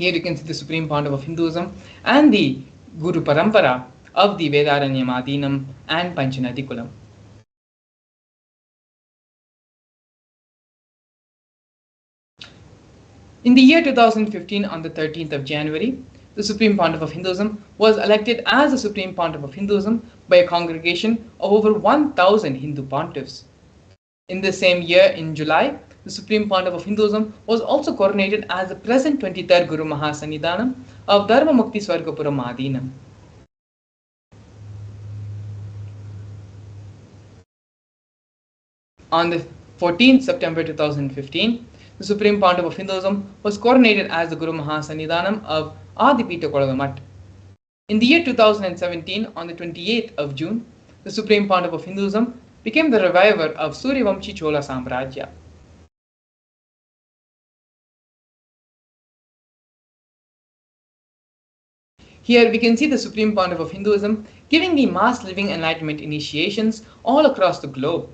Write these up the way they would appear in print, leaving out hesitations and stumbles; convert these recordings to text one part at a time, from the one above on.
Here you can see the Supreme Pontiff of Hinduism and the Guru Parampara of the Vedaranyam and Panchanadikulam. In the year 2015, on the 13th of January, the Supreme Pontiff of Hinduism was elected as the Supreme Pontiff of Hinduism by a congregation of over 1,000 Hindu pontiffs. In the same year, in July, the Supreme Pontiff of Hinduism was also coronated as the present 23rd Guru Mahasannidhanam of Dharma Mukti Swargapuram Adinam. On the 14th September 2015, the Supreme Pontiff of Hinduism was coronated as the Guru Mahasannidhanam of Adipita Kolavamat. In the year 2017, on the 28th of June, the Supreme Pontiff of Hinduism became the reviver of Suryavamshi Chola Samrajya. Here we can see the Supreme Pontiff of Hinduism giving the mass living enlightenment initiations all across the globe.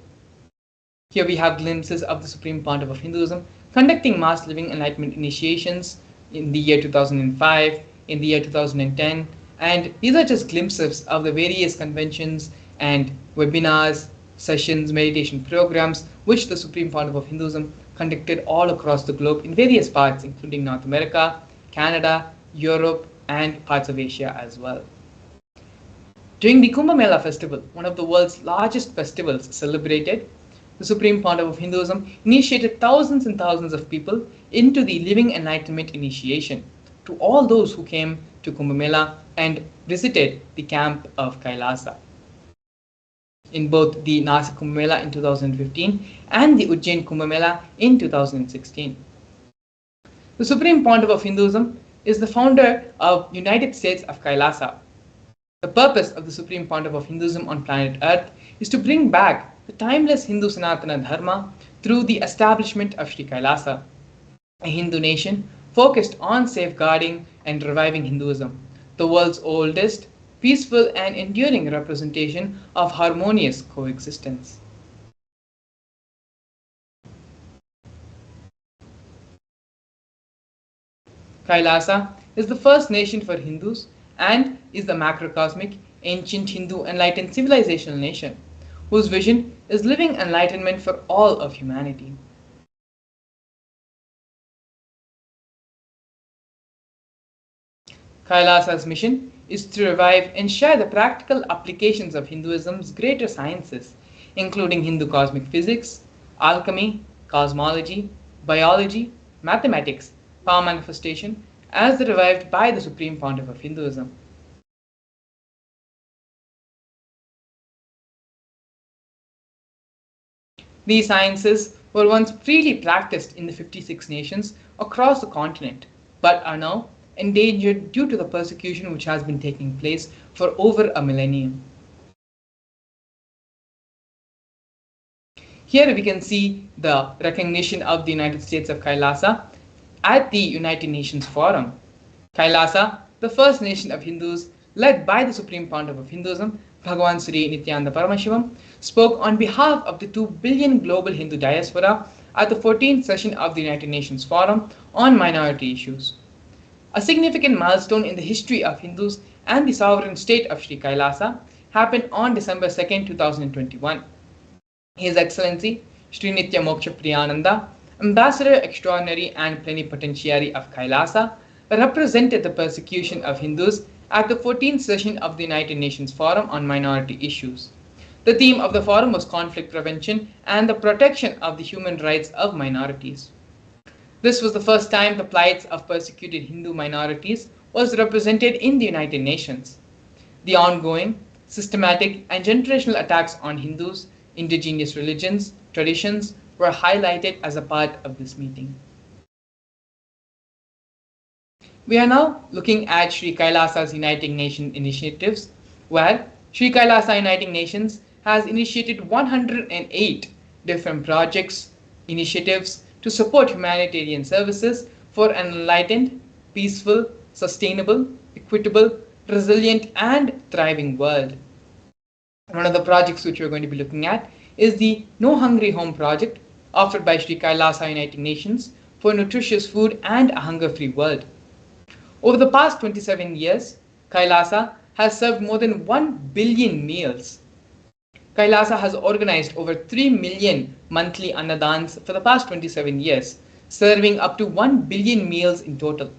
Here we have glimpses of the Supreme Pontiff of Hinduism conducting mass living enlightenment initiations in the year 2005, in the year 2010, and these are just glimpses of the various conventions and webinars, sessions, meditation programs which the Supreme Pontiff of Hinduism conducted all across the globe in various parts, including North America, Canada, Europe, and parts of Asia as well. During the Kumbh Mela festival, one of the world's largest festivals celebrated, the Supreme Pontiff of Hinduism initiated thousands and thousands of people into the Living Enlightenment initiation to all those who came to Kumbh Mela and visited the camp of Kailasa. In both the Nasik Kumbh Mela in 2015 and the Ujjain Kumbh Mela in 2016. The Supreme Pontiff of Hinduism is the founder of United States of Kailasa. The purpose of the Supreme Pontiff of Hinduism on planet Earth is to bring back the timeless Hindu Sanatana Dharma through the establishment of Sri Kailasa, a Hindu nation focused on safeguarding and reviving Hinduism, the world's oldest, peaceful and enduring representation of harmonious coexistence. Kailasa is the first nation for Hindus and is the macrocosmic, ancient Hindu enlightened civilizational nation, whose vision is living enlightenment for all of humanity. Kailasa's mission is to revive and share the practical applications of Hinduism's greater sciences, including Hindu cosmic physics, alchemy, cosmology, biology, mathematics, power manifestation, as revived by the Supreme Pontiff of Hinduism. These sciences were once freely practiced in the 56 nations across the continent, but are now endangered due to the persecution which has been taking place for over a millennium. Here we can see the recognition of the United States of Kailasa at the United Nations Forum. Kailasa, the first nation of Hindus led by the Supreme Pontiff of Hinduism, Bhagavan Sri Nithyananda Paramashivam, spoke on behalf of the 2 billion global Hindu diaspora at the 14th session of the United Nations Forum on minority issues. A significant milestone in the history of Hindus and the sovereign state of Sri Kailasa happened on December 2, 2021. His Excellency Sri Nitya Moksha Priyananda, Ambassador Extraordinary and Plenipotentiary of Kailasa, represented the persecution of Hindus at the 14th session of the United Nations Forum on Minority Issues. The theme of the forum was conflict prevention and the protection of the human rights of minorities. This was the first time the plights of persecuted Hindu minorities was represented in the United Nations. The ongoing, systematic and generational attacks on Hindus, indigenous religions, traditions were highlighted as a part of this meeting. We are now looking at Sri Kailasa's Uniting Nations initiatives, where Sri Kailasa Uniting Nations has initiated 108 different projects, initiatives to support humanitarian services for an enlightened, peaceful, sustainable, equitable, resilient and thriving world. One of the projects which we're going to be looking at is the No Hungry Home project offered by Sri Kailasa Uniting Nations for nutritious food and a hunger-free world. Over the past 27 years, Kailasa has served more than 1 billion meals. Kailasa has organized over 3 million monthly annadans for the past 27 years, serving up to 1 billion meals in total.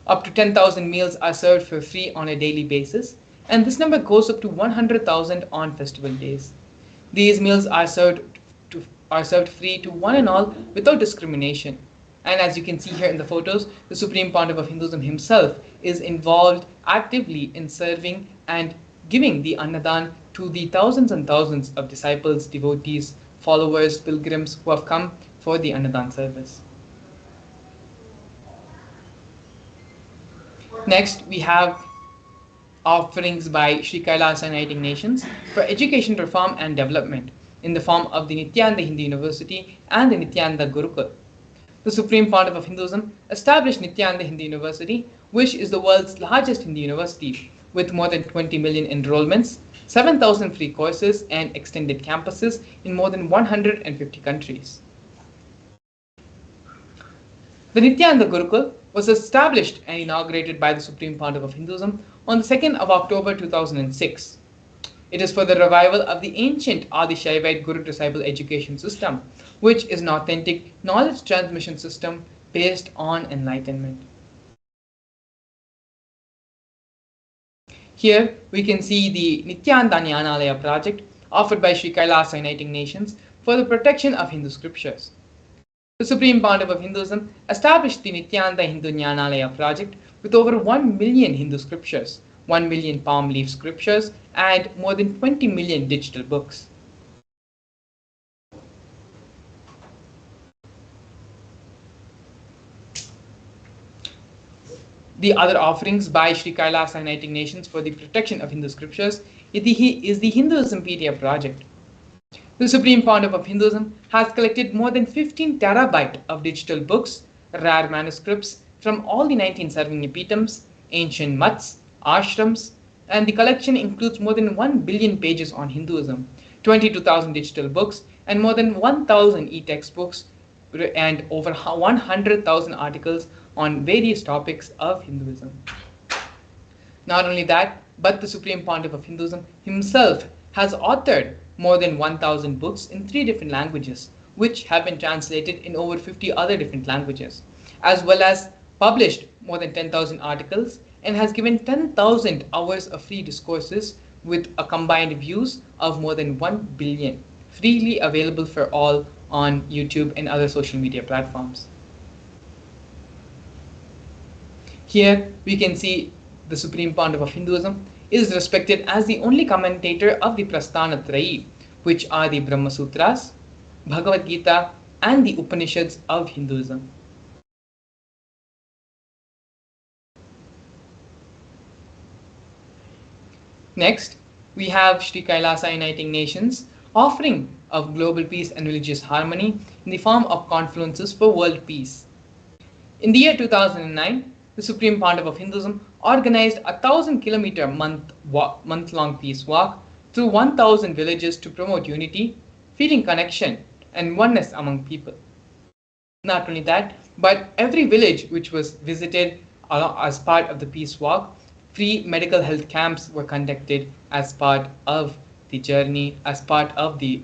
Up to 10,000 meals are served for free on a daily basis, and this number goes up to 100,000 on festival days. These meals are served free to one and all without discrimination. And as you can see here in the photos, the Supreme Pontiff of Hinduism himself is involved actively in serving and giving the Annadan to the thousands and thousands of disciples, devotees, followers, pilgrims who have come for the Annadan service. Next, we have offerings by Sri Kailasa Uniting Nations for education reform and development in the form of the Nithyananda Hindu University and the Nithyananda Gurukul. The Supreme Pontiff of Hinduism established Nithyananda Hindu University, which is the world's largest Hindu university with more than 20 million enrollments, 7,000 free courses and extended campuses in more than 150 countries. The Nithyananda Gurukul was established and inaugurated by the Supreme Pontiff of Hinduism on the 2nd of October 2006. It is for the revival of the ancient Adi Shaivite Guru-disciple education system, which is an authentic knowledge transmission system based on enlightenment. Here we can see the Nithyananda Jnanalaya project offered by Sri Kailasa Uniting Nations for the protection of Hindu scriptures. The Supreme Pontiff of Hinduism established the Nithyananda Hindu Jnanalaya project with over 1 million Hindu scriptures, 1 million palm leaf scriptures, and more than 20 million digital books. The other offerings by Sri Kailasa Uniting Nations for the protection of Hindu scriptures is the Hinduismpedia project. The Supreme Pontiff of Hinduism has collected more than 15 terabyte of digital books, rare manuscripts from all the 19 Sarvanyapitams, ancient mutts, ashrams, and the collection includes more than 1 billion pages on Hinduism, 22,000 digital books, and more than 1,000 e-textbooks, and over 100,000 articles on various topics of Hinduism. Not only that, but the Supreme Pontiff of Hinduism himself has authored more than 1,000 books in 3 different languages, which have been translated in over 50 other different languages, as well as published more than 10,000 articles and has given 10,000 hours of free discourses with a combined views of more than 1 billion, freely available for all on YouTube and other social media platforms. Here we can see the Supreme Pontiff of Hinduism is respected as the only commentator of the Prasthana Trayi, which are the Brahma Sutras, Bhagavad Gita, and the Upanishads of Hinduism. Next, we have Sri Kailasa Uniting Nations offering of global peace and religious harmony in the form of confluences for world peace. In the year 2009, the Supreme Pontiff of Hinduism organized a 1,000-kilometer month-long peace walk through 1,000 villages to promote unity, feeling connection, and oneness among people. Not only that, but every village which was visited as part of the peace walk, free medical health camps were conducted as part of the journey, as part of the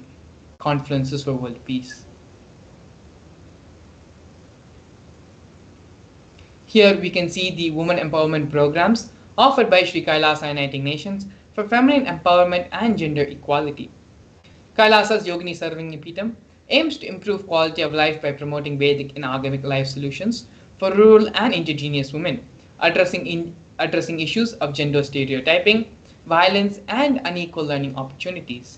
confluences for world peace. Here we can see the women empowerment programs offered by Sri Kailasa Uniting Nations for feminine empowerment and gender equality. Kailasa's Yogini Sarvanyapitam aims to improve quality of life by promoting Vedic and Agamic life solutions for rural and indigenous women, addressing issues of gender stereotyping, violence, and unequal learning opportunities.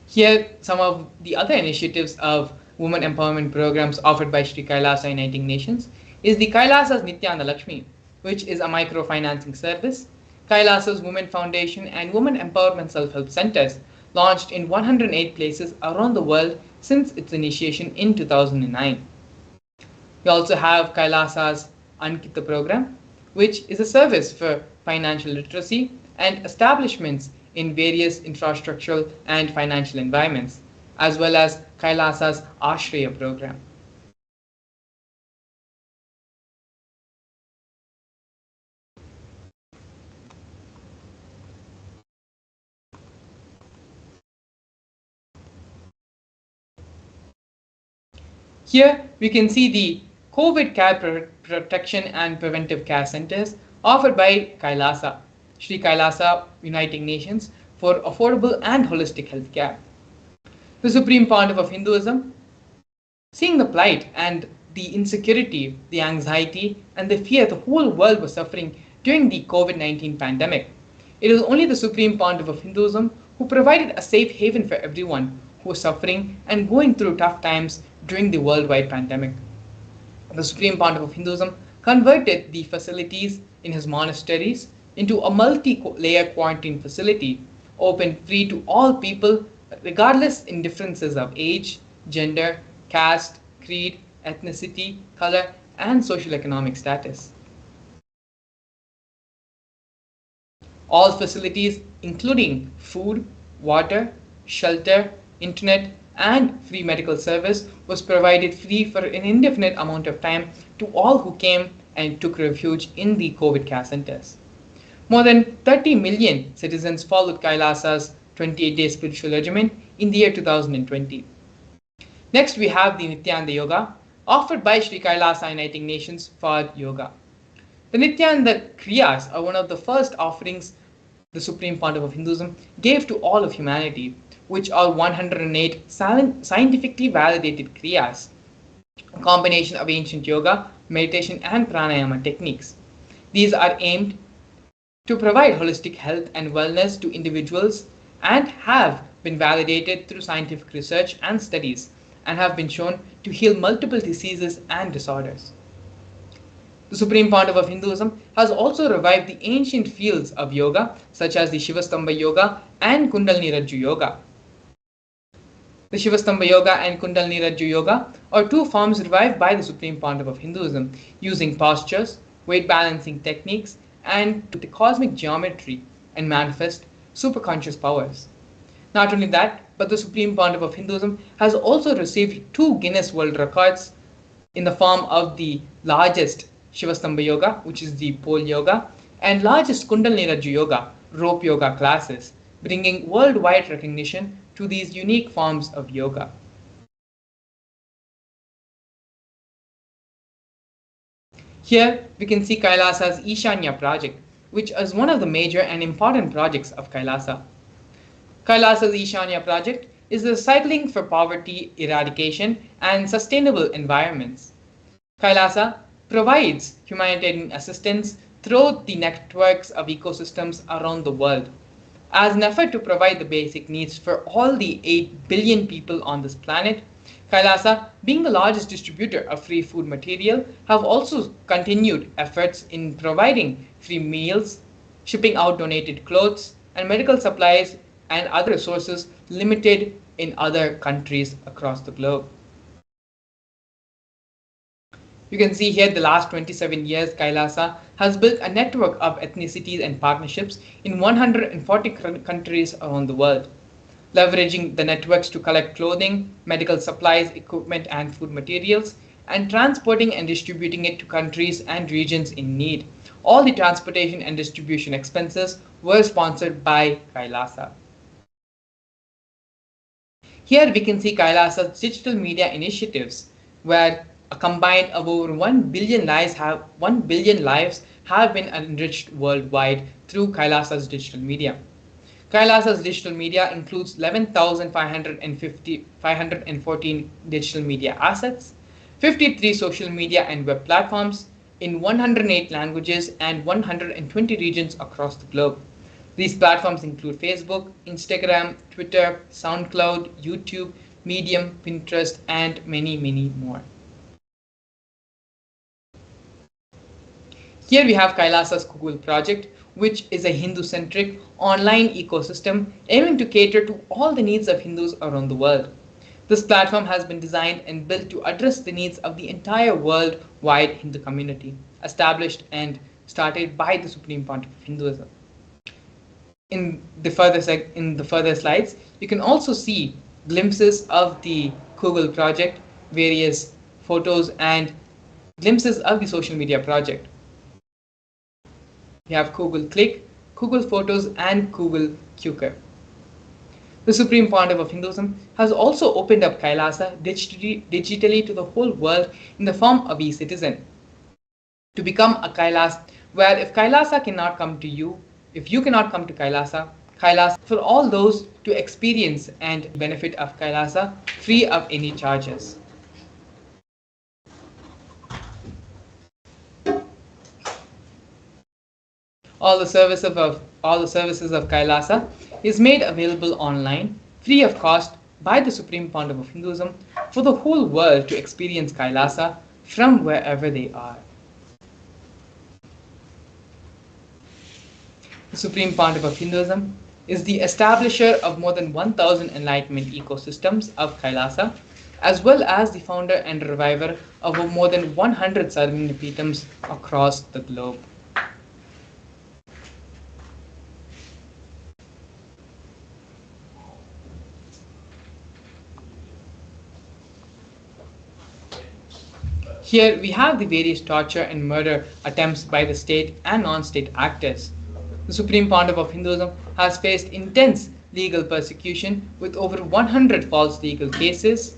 Here, some of the other initiatives of women empowerment programs offered by Sri Kailasa Uniting Nations is the Kailasa's Nityananda Lakshmi, which is a microfinancing service, Kailasa's Women Foundation and Women Empowerment Self-Help Centers launched in 108 places around the world since its initiation in 2009. We also have Kailasa's Ankita program, which is a service for financial literacy and establishments in various infrastructural and financial environments, as well as Kailasa's Ashraya program. Here we can see the COVID care protection and preventive care centers offered by Kailasa, Sri Kailasa Uniting Nations for affordable and holistic health care. The Supreme Pontiff of Hinduism, seeing the plight and the insecurity, the anxiety, and the fear the whole world was suffering during the COVID-19 pandemic, it was only the Supreme Pontiff of Hinduism who provided a safe haven for everyone who was suffering and going through tough times during the worldwide pandemic. The Supreme Pontiff of Hinduism converted the facilities in his monasteries into a multi-layer quarantine facility, open free to all people regardless in differences of age, gender, caste, creed, ethnicity, color, and social economic status. All facilities, including food, water, shelter, internet, and free medical service, was provided free for an indefinite amount of time to all who came and took refuge in the COVID care centers. More than 30 million citizens followed Kailasa's 28-day spiritual regimen in the year 2020. Next, we have the Nithyananda Yoga, offered by Sri Kailasa Uniting Nations for Yoga. The Nithyananda Kriyas are one of the first offerings the Supreme Pontiff of Hinduism gave to all of humanity, which are 108 scientifically validated Kriyas, a combination of ancient yoga, meditation, and pranayama techniques. These are aimed to provide holistic health and wellness to individuals and have been validated through scientific research and studies and have been shown to heal multiple diseases and disorders. The Supreme Pontiff of Hinduism has also revived the ancient fields of yoga such as the Shivastambha Yoga and Kundalini Rajju Yoga. The Shivastambha Yoga and Kundalini Rajju Yoga are two forms revived by the Supreme Pontiff of Hinduism using postures, weight balancing techniques, and the cosmic geometry and manifest superconscious powers. Not only that, but the Supreme Pontiff of Hinduism has also received 2 Guinness World Records in the form of the largest Shivastambha Yoga, which is the pole yoga, and largest Kundalini Rajju Yoga, rope yoga classes, bringing worldwide recognition to these unique forms of yoga. Here we can see Kailasa's Ishanya project, which is one of the major and important projects of Kailasa. Kailasa's Ishanya project is the cycling for poverty eradication and sustainable environments. Kailasa provides humanitarian assistance through the networks of ecosystems around the world as an effort to provide the basic needs for all the 8 billion people on this planet. Kailasa, being the largest distributor of free food material, have also continued efforts in providing free meals, shipping out donated clothes and medical supplies and other resources limited in other countries across the globe. You can see here the last 27 years Kailasa has built a network of ethnicities and partnerships in 140 countries around the world, leveraging the networks to collect clothing, medical supplies, equipment and food materials, and transporting and distributing it to countries and regions in need. All the transportation and distribution expenses were sponsored by Kailasa. Here we can see Kailasa's digital media initiatives, where a combined of over 1 billion lives have been enriched worldwide through Kailasa's digital media. Kailasa's digital media includes 11,514 digital digital media assets, 53 social media and web platforms in 108 languages and 120 regions across the globe. These platforms include Facebook, Instagram, Twitter, SoundCloud, YouTube, Medium, Pinterest, and many, many more. Here we have Kailasa's Google project, which is a Hindu-centric online ecosystem aiming to cater to all the needs of Hindus around the world. This platform has been designed and built to address the needs of the entire worldwide Hindu community, established and started by the Supreme Pontiff of Hinduism. In the further slides, you can also see glimpses of the Google project, various photos and glimpses of the social media project. We have Google Click, Google Photos, and Google Qker. The Supreme Pontiff of Hinduism has also opened up Kailasa digitally to the whole world in the form of e-citizen. To become a Kailas, where if Kailasa cannot come to you, if you cannot come to Kailasa, Kailas for all those to experience and benefit of Kailasa free of any charges. All the services of Kailasa is made available online, free of cost, by the Supreme Pontiff of Hinduism for the whole world to experience Kailasa from wherever they are. The Supreme Pontiff of Hinduism is the establisher of more than 1,000 enlightenment ecosystems of Kailasa, as well as the founder and reviver of more than 100 Sarvijñapithams across the globe. Here we have the various torture and murder attempts by the state and non-state actors. The Supreme Pontiff of Hinduism has faced intense legal persecution with over 100 false legal cases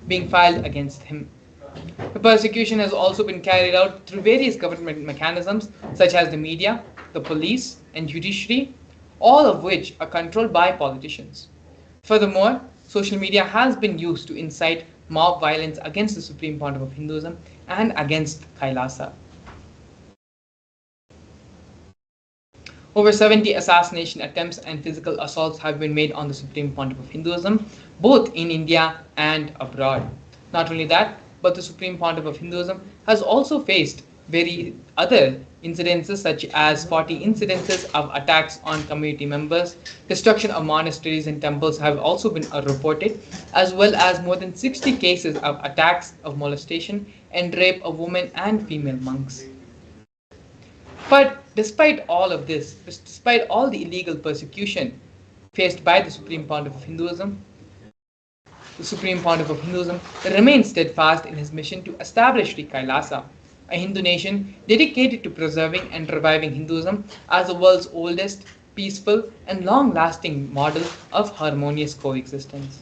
being filed against him. The persecution has also been carried out through various government mechanisms such as the media, the police, and judiciary, all of which are controlled by politicians. Furthermore, social media has been used to incite mob violence against the Supreme Pontiff of Hinduism and against Kailasa. Over 70 assassination attempts and physical assaults have been made on the Supreme Pontiff of Hinduism, both in India and abroad. Not only that, but the Supreme Pontiff of Hinduism has also faced very other incidences such as 40 incidences of attacks on community members, destruction of monasteries and temples have also been reported, as well as more than 60 cases of attacks of molestation and rape of women and female monks. But despite all of this, despite all the illegal persecution faced by the Supreme Pontiff of Hinduism, the Supreme Pontiff of Hinduism remains steadfast in his mission to establish Sri Kailasa, a Hindu nation dedicated to preserving and reviving Hinduism as the world's oldest, peaceful, and long-lasting model of harmonious coexistence.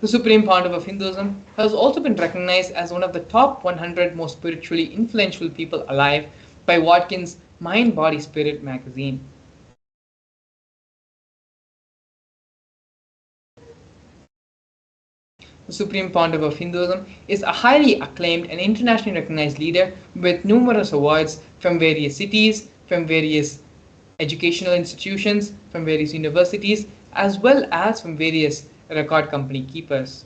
The Supreme Pontiff of Hinduism has also been recognized as one of the top 100 most spiritually influential people alive by Watkins' Mind, Body, Spirit magazine. The Supreme Pontiff of Hinduism is a highly acclaimed and internationally recognized leader with numerous awards from various cities, from various educational institutions, from various universities, as well as from various record company keepers.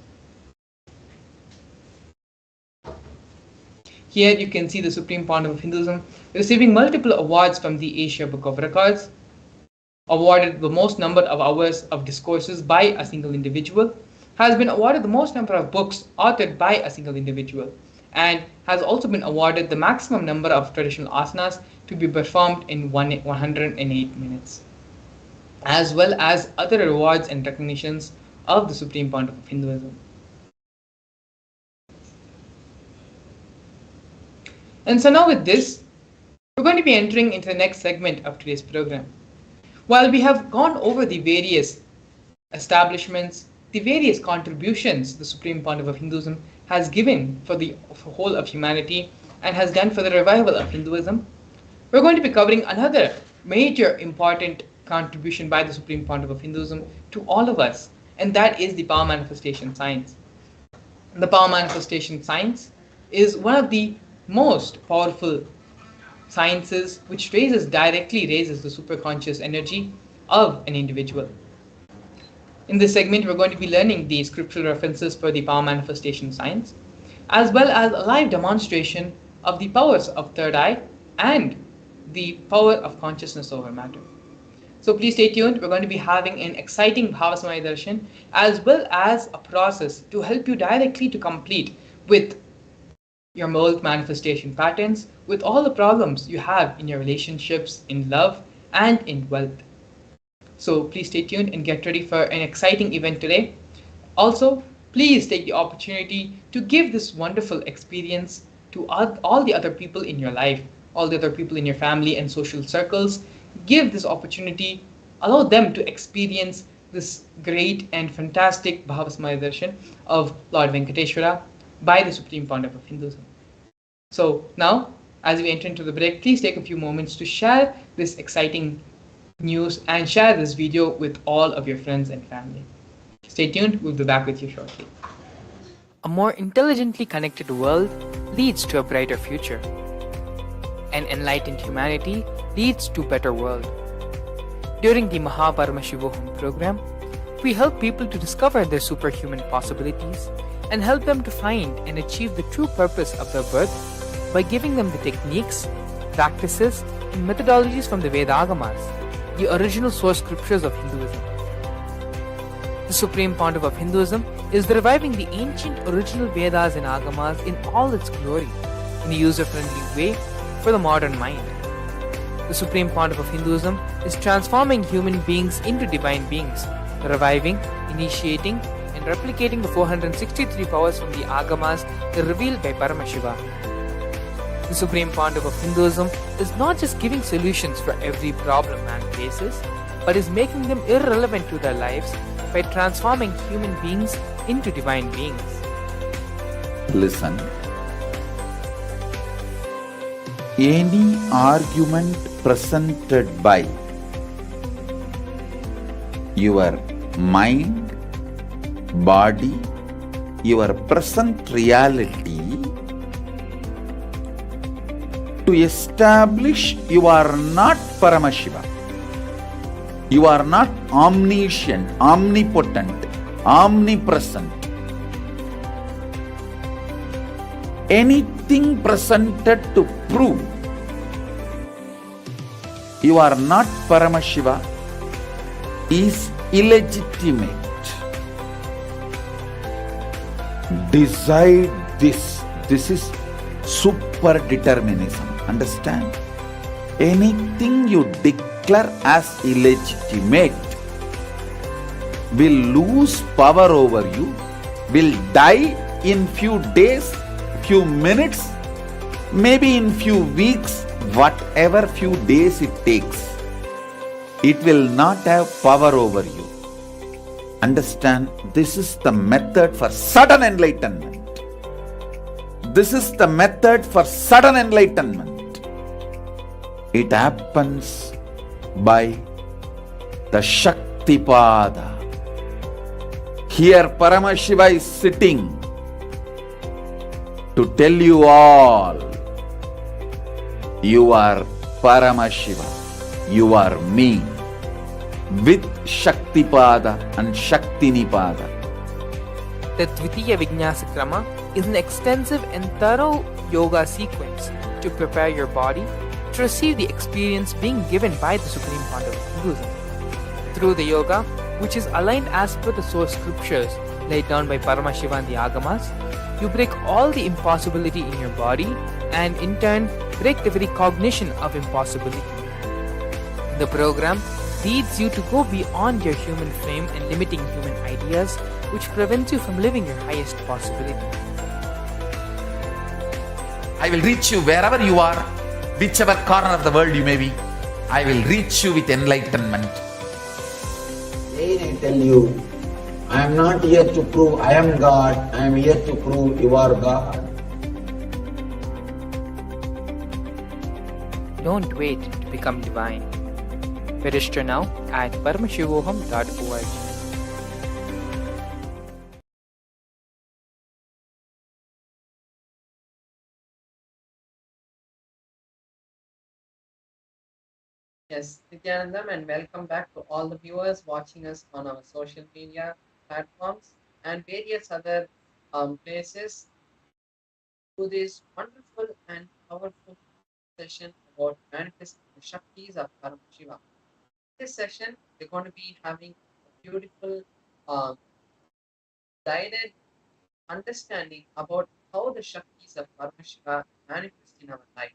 Here you can see the Supreme Pontiff of Hinduism receiving multiple awards from the Asia Book of Records, awarded the most number of hours of discourses by a single individual, has been awarded the most number of books authored by a single individual, and has also been awarded the maximum number of traditional asanas to be performed in 108 minutes, as well as other awards and recognitions of the Supreme Pontiff of Hinduism. And so now with this, we're going to be entering into the next segment of today's program. While we have gone over the various establishments, the various contributions the Supreme Pontiff of Hinduism has given for the whole of humanity and has done for the revival of Hinduism, we're going to be covering another major important contribution by the Supreme Pontiff of Hinduism to all of us, and that is the power manifestation science. The power manifestation science is one of the most powerful sciences which directly raises the superconscious energy of an individual. In this segment, we're going to be learning the scriptural references for the power manifestation science, as well as a live demonstration of the powers of third eye and the power of consciousness over matter. So please stay tuned. We're going to be having an exciting Bhava Samadhi Darshan, as well as a process to help you directly to complete with your mold manifestation patterns with all the problems you have in your relationships, in love, and in wealth. So please stay tuned and get ready for an exciting event today. Also, please take the opportunity to give this wonderful experience to all the other people in your life, all the other people in your family and social circles. Give this opportunity, allow them to experience this great and fantastic Bhava Darshan of Lord Venkateshwara by the Supreme Pandava of Hinduism. So now, as we enter into the break, please take a few moments to share this exciting news and share this video with all of your friends and family. Stay tuned, we'll be back with you shortly. A more intelligently connected world leads to a brighter future. An enlightened humanity leads to a better world. During the Paramashivam program, we help people to discover their superhuman possibilities and help them to find and achieve the true purpose of their birth by giving them the techniques, practices, and methodologies from the Vedagamas, the original source scriptures of Hinduism. The Supreme Pontiff of Hinduism is reviving the ancient original Vedas and Agamas in all its glory, in a user-friendly way for the modern mind. The Supreme Pontiff of Hinduism is transforming human beings into divine beings, reviving, initiating, and replicating the 463 powers from the Agamas revealed by Paramashivam. The Supreme Pontiff of Hinduism is not just giving solutions for every problem man faces, but is making them irrelevant to their lives by transforming human beings into divine beings. Listen. Any argument presented by your mind, body, your present reality to establish you are not Paramashiva. You are not omniscient, omnipotent, omnipresent. Anything presented to prove you are not Paramashiva is illegitimate. Decide this. This is super determinism. Understand? Anything you declare as illegitimate will lose power over you, will die in few days, few minutes, maybe in few weeks, whatever few days it takes. It will not have power over you. Understand, this is the method for sudden enlightenment. This is the method for sudden enlightenment. It happens by the Shaktipada. Here Paramashiva is sitting to tell you all, you are Paramashiva, you are me, with Shaktipada and Shaktinipada. The Dvitiya Vijnasa Krama is an extensive and thorough yoga sequence to prepare your body to receive the experience being given by the Supreme Pontiff of Hinduism. Through the yoga, which is aligned as per the source scriptures laid down by Paramashiva and the Agamas, you break all the impossibility in your body and in turn break the very cognition of impossibility. The program leads you to go beyond your human frame and limiting human ideas, which prevents you from living your highest possibility. I will reach you wherever you are, whichever corner of the world you may be. I will reach you with enlightenment. Again I tell you, I am not here to prove I am God, I am here to prove you are God. Don't wait to become divine. Register now at paramashivoham.org. Yes, Nithyanandam, and welcome back to all the viewers watching us on our social media platforms and various other places to this wonderful and powerful session about manifesting the Shaktis of Paramashiva. This session, we're going to be having a beautiful, um, guided understanding about how the Shaktis of Paramashiva manifest in our life.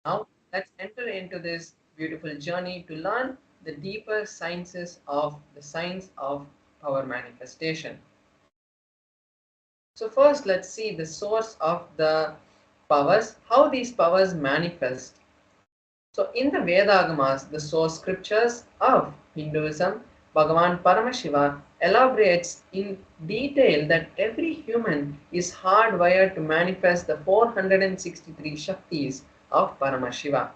Now, let's enter into this beautiful journey to learn the deeper sciences of the science of power manifestation. So first, let's see the source of the powers, how these powers manifest. So in the Vedagamas, the source scriptures of Hinduism, Bhagavan Paramashiva elaborates in detail that every human is hardwired to manifest the 463 Shaktis of Paramashiva.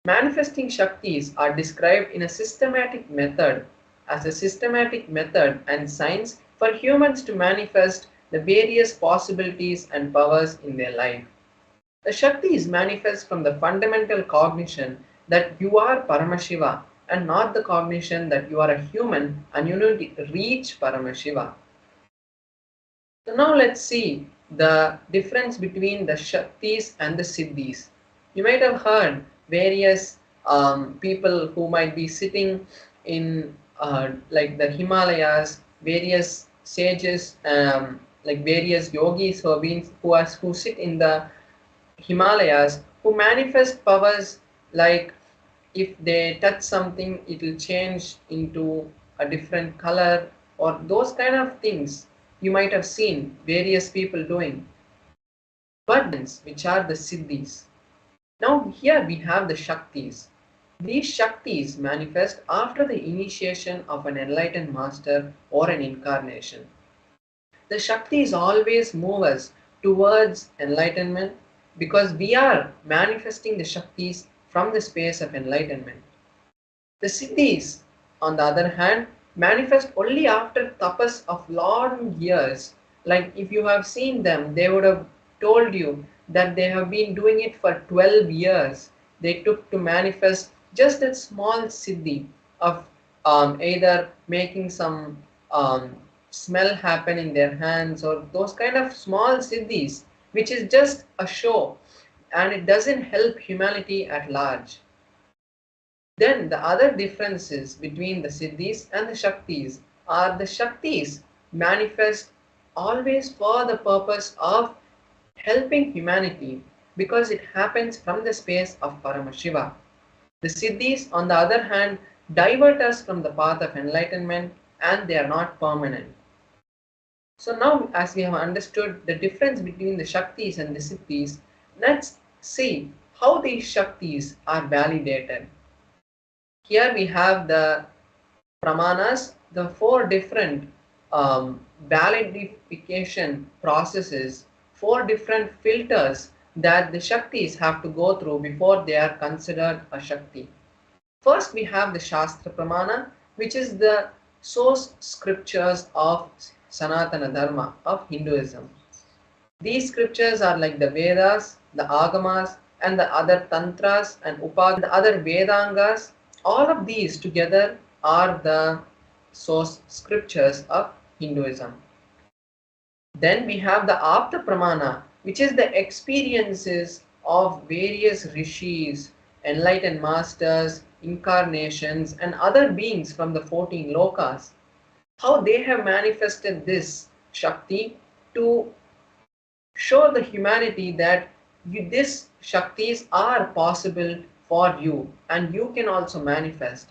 Manifesting Shaktis are described in a systematic method as a systematic method and science for humans to manifest the various possibilities and powers in their life. The Shaktis manifest from the fundamental cognition that you are Paramashiva and not the cognition that you are a human and you need to reach Paramashiva. So now let's see the difference between the Shaktis and the Siddhis. You might have heard various people who might be sitting in like the Himalayas, various sages, like various yogis who have been who sit in the Himalayas who manifest powers like if they touch something it will change into a different color or those kind of things you might have seen various people doing. But which are the Siddhis. Now here we have the Shaktis. These Shaktis manifest after the initiation of an enlightened master or an incarnation. The Shaktis always move us towards enlightenment because we are manifesting the Shaktis from the space of enlightenment. The Siddhis, on the other hand, manifest only after tapas of long years. Like if you have seen them, they would have told you that they have been doing it for 12 years. They took to manifest just a small siddhi of either making some smell happen in their hands or those kind of small siddhis, which is just a show and it doesn't help humanity at large. Then the other differences between the Siddhis and the Shaktis are the Shaktis manifest always for the purpose of helping humanity because it happens from the space of Paramashiva. The Siddhis, on the other hand, divert us from the path of enlightenment and they are not permanent. So now, as we have understood the difference between the Shaktis and the Siddhis, let's see how these Shaktis are validated. Here we have the Pramanas, the four different validification processes, four different filters that the Shaktis have to go through before they are considered a Shakti. First, we have the Shastra Pramana, which is the source scriptures of Sanatana Dharma, of Hinduism. These scriptures are like the Vedas, the Agamas, and the other Tantras and Upad, the other Vedangas. All of these together are the source scriptures of Hinduism. Then we have the Apta Pramana, which is the experiences of various rishis, enlightened masters, incarnations, and other beings from the 14 lokas. How they have manifested this Shakti to show the humanity that these Shaktis are possible for you and you can also manifest.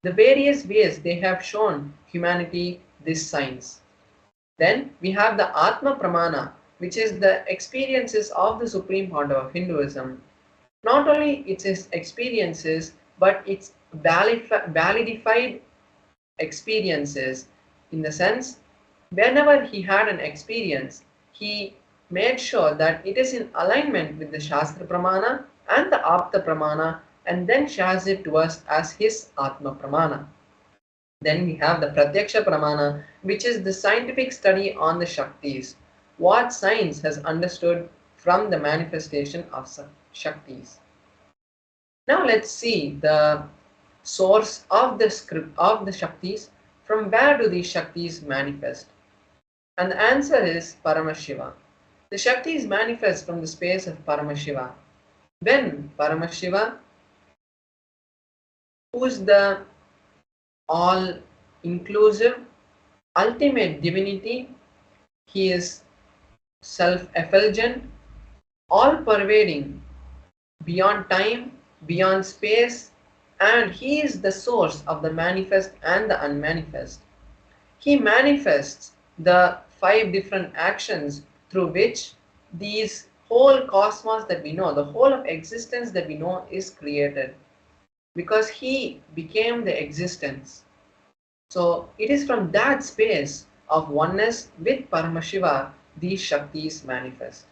The various ways they have shown humanity this science. Then we have the Atma Pramana, which is the experiences of the Supreme Founder of Hinduism. Not only its experiences, but its validified experiences in the sense, whenever he had an experience, he made sure that it is in alignment with the Shastra Pramana and the Apta Pramana and then shares it to us as his Atma Pramana. Then we have the Pratyaksha Pramana, which is the scientific study on the Shaktis, what science has understood from the manifestation of Shaktis. Now let's see the source of the script of the Shaktis. From where do these Shaktis manifest? And the answer is Paramashiva. The Shaktis manifest from the space of Paramashiva. When Paramashiva, who is the all-inclusive, ultimate divinity, he is self-effulgent, all-pervading, beyond time, beyond space, and he is the source of the manifest and the unmanifest. He manifests the five different actions through which these whole cosmos that we know, the whole of existence that we know is created, because he became the existence. So it is from that space of oneness with Paramashiva these Shaktis manifest.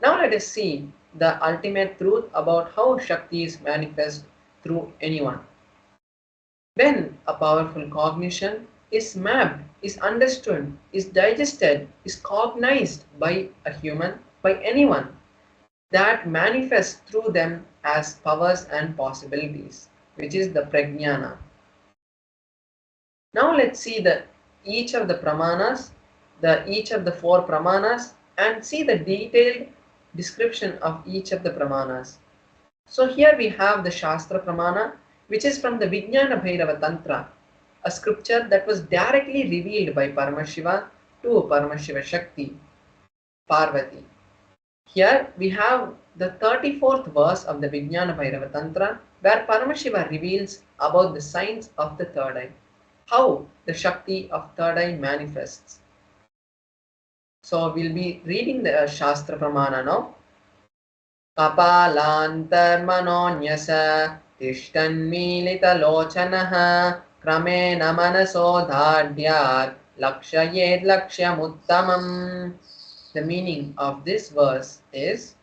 Now let us see the ultimate truth about how Shaktis manifest through anyone. When a powerful cognition is mapped, is understood, is digested, is cognized by a human, by anyone, that manifests through them as powers and possibilities, which is the prajnana. Now let's see each of the pramanas, each of the four pramanas, and see the detailed description of each of the pramanas. So here we have the Shastra Pramana, which is from the Vijnana Bhairava Tantra, a scripture that was directly revealed by Paramashiva to Paramashiva Shakti, Parvati. Here we have the 34th verse of the Vijnana Bhairava Tantra, where Paramashiva reveals about the signs of the third eye, how the Shakti of third eye manifests. So we'll be reading the Shastra Pramana now. Kapalantarmanonyasa tishtannmilitalochanaha kramena manasodhadyat lakshayed lakshyamuttamam. The meaning of this verse is,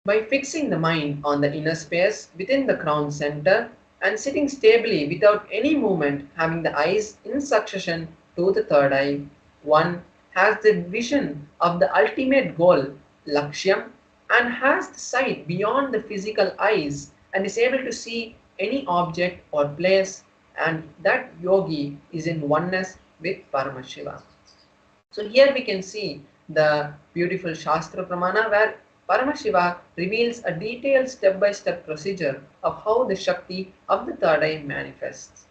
by fixing the mind on the inner space within the crown center and sitting stably without any movement, having the eyes in succession to the third eye, one has the vision of the ultimate goal, Lakshyam, and has the sight beyond the physical eyes and is able to see any object or place, and that yogi is in oneness with Paramashiva. So here we can see the beautiful Shastra Pramana where Paramashiva reveals a detailed step-by-step procedure of how the Shakti of the third eye manifests.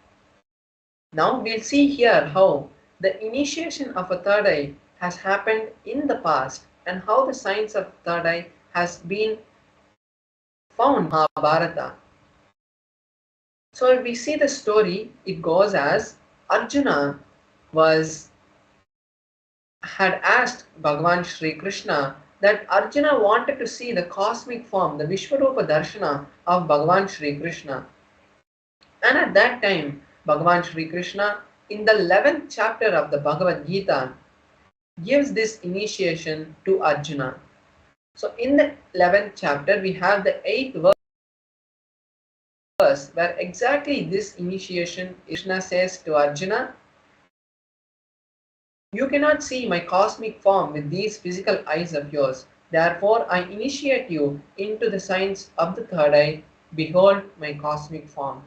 Now we'll see here how the initiation of a third eye has happened in the past and how the science of third eye has been found in Mahabharata. So if we see the story, it goes as Arjuna had asked Bhagavan Shri Krishna that Arjuna wanted to see the cosmic form, the Vishwarupa Darshana of Bhagavan Shri Krishna. And at that time, Bhagavan Shri Krishna, in the 11th chapter of the Bhagavad Gita, gives this initiation to Arjuna. So in the 11th chapter, we have the 8th verse where exactly this initiation Krishna says to Arjuna, "You cannot see my cosmic form with these physical eyes of yours. Therefore, I initiate you into the science of the third eye. Behold my cosmic form."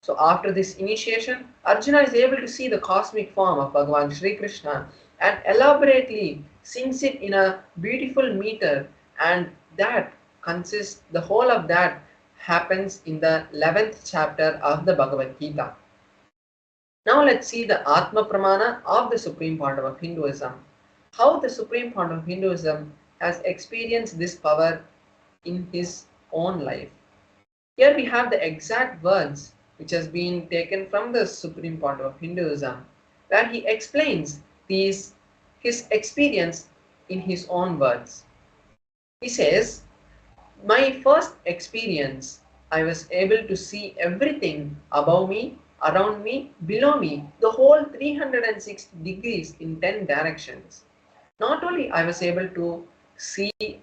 So after this initiation, Arjuna is able to see the cosmic form of Bhagavan Shri Krishna and elaborately sings it in a beautiful meter, and that consists, the whole of that happens in the 11th chapter of the Bhagavad Gita. Now let's see the Atma Pramana of the Supreme Point of Hinduism. How the Supreme Point of Hinduism has experienced this power in his own life. Here we have the exact words which has been taken from the Supreme Point of Hinduism, where he explains his experience in his own words. He says, "My first experience, I was able to see everything above me, around me, below me, the whole 360 degrees in 10 directions. Not only I was able to see,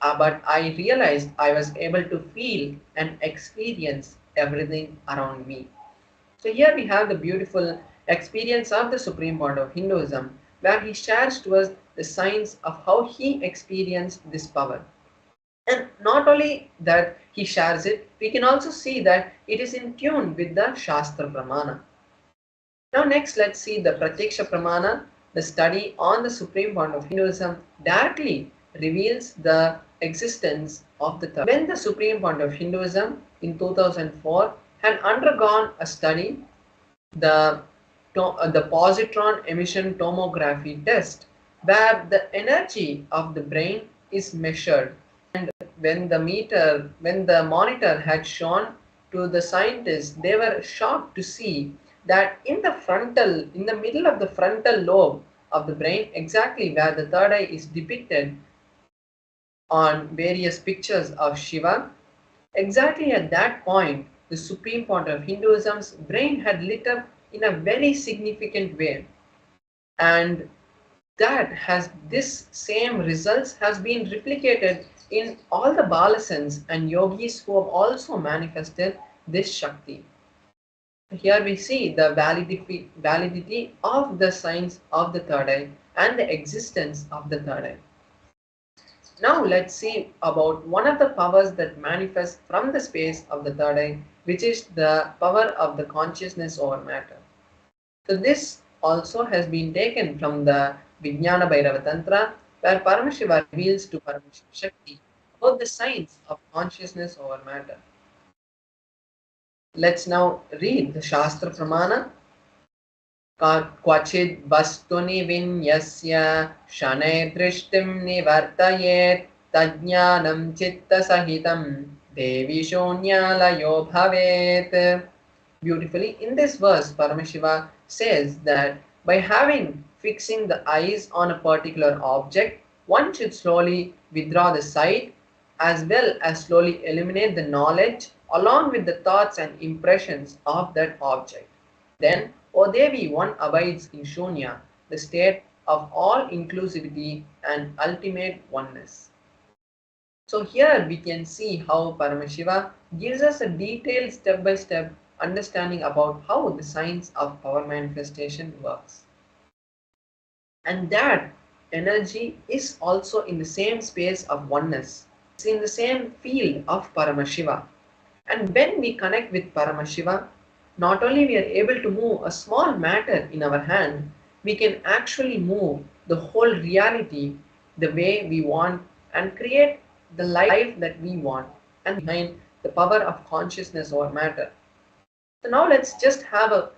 but I realized I was able to feel and experience everything around me." So here we have the beautiful experience of the Supreme Point of Hinduism, where he shares to us the signs of how he experienced this power. And not only that he shares it, we can also see that it is in tune with the Shastra Pramana. Now next let's see the Pratyaksha Pramana. The study on the Supreme Point of Hinduism directly reveals the existence of the third. When the Supreme Point of Hinduism in 2004 had undergone a study, the positron emission tomography test, where the energy of the brain is measured. And when the monitor had shown to the scientists, they were shocked to see that in the middle of the frontal lobe of the brain, exactly where the third eye is depicted on various pictures of Shiva, exactly at that point, the supreme point of Hinduism's brain had lit up in a very significant way. And that has this same results has been replicated in all the balasans and yogis who have also manifested this Shakti. Here we see the validity of the science of the third eye and the existence of the third eye. Now let's see about one of the powers that manifests from the space of the third eye, which is the power of the consciousness over matter. So this also has been taken from the Vijnana Bhairava Tantra, where Paramashiva reveals to Paramashiva Shakti about the science of consciousness over matter. Let's now read the Shastra Pramana. क्वचिद् वस्तुनि विन्यस्य शनैः दृष्टिं निवर्तयेत् तज्ज्ञानं चित्तसहितं देवी शून्यालयो भवेत्. Beautifully, in this verse, Paramashiva says that by fixing the eyes on a particular object, one should slowly withdraw the sight as well as slowly eliminate the knowledge along with the thoughts and impressions of that object. Then, O Devi, one abides in Shunya, the state of all inclusivity and ultimate oneness. So here we can see how Paramashiva gives us a detailed step-by-step understanding about how the science of power manifestation works. And that energy is also in the same space of oneness. It's in the same field of Paramashiva. And when we connect with Paramashiva, not only we are able to move a small matter in our hand, we can actually move the whole reality the way we want and create the life that we want, and behind the power of consciousness over matter. So now let's just have a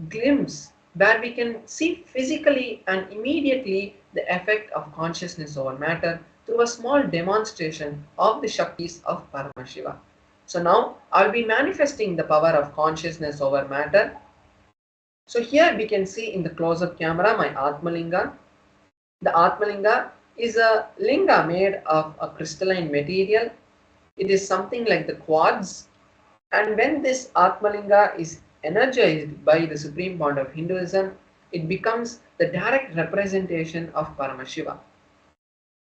glimpse where we can see physically and immediately the effect of consciousness over matter through a small demonstration of the Shaktis of Paramashiva. So now I'll be manifesting the power of consciousness over matter. So here we can see in the close-up camera my Atmalinga. The Atmalinga is a linga made of a crystalline material. It is something like the quartz. And when this Atmalinga is energized by the supreme point of Hinduism, it becomes the direct representation of Paramashiva.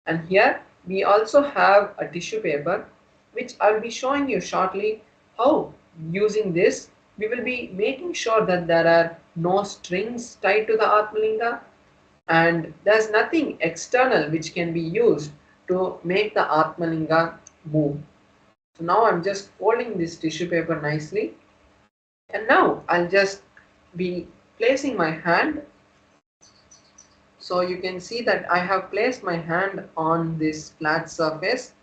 And here we also have a tissue paper, which I'll be showing you shortly how using this we will be making sure that there are no strings tied to the Atmalinga and there's nothing external which can be used to make the Atmalinga move. So now I'm just folding this tissue paper nicely, and now I'll just be placing my hand. So you can see that I have placed my hand on this flat surface.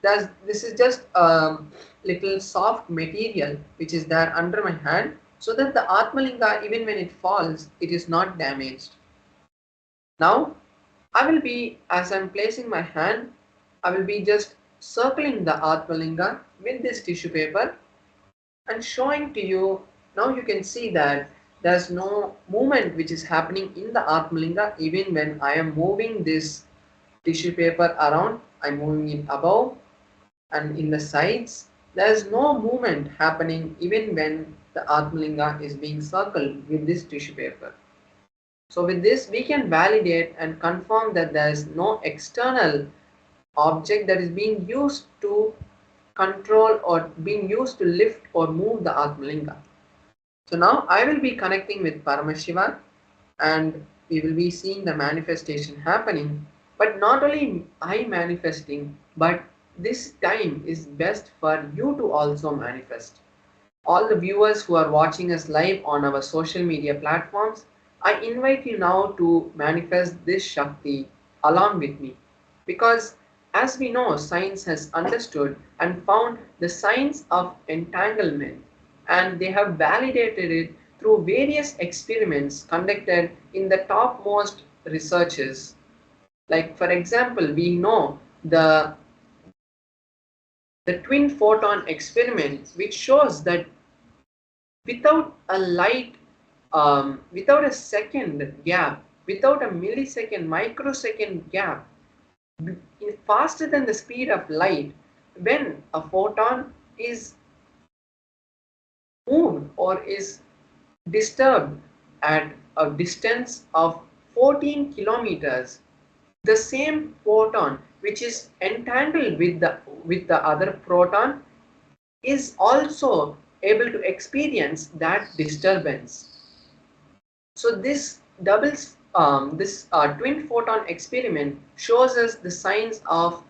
This is just a little soft material which is there under my hand, so that the Atmalinga, even when it falls, it is not damaged. Now I will be, as I'm placing my hand, I will be just circling the Atmalinga with this tissue paper and showing to you. Now you can see that there's no movement which is happening in the Atmalinga even when I am moving this tissue paper around. I'm moving it above and in the sides. There's no movement happening even when the Atmalinga is being circled with this tissue paper. So with this we can validate and confirm that there is no external object that is being used to control or being used to lift or move the Atmalinga. So now I will be connecting with Paramashiva and we will be seeing the manifestation happening. But not only I manifesting, but this time is best for you to also manifest. All the viewers who are watching us live on our social media platforms, I invite you now to manifest this Shakti along with me, because as we know, science has understood and found the science of entanglement, and they have validated it through various experiments conducted in the topmost researches. Like for example, we know the twin photon experiment, which shows that without a light, without a second gap, without a millisecond, microsecond gap, faster than the speed of light, when a photon is moved or is disturbed at a distance of 14 kilometers, the same photon which is entangled with the other proton is also able to experience that disturbance. So this twin photon experiment shows us the signs of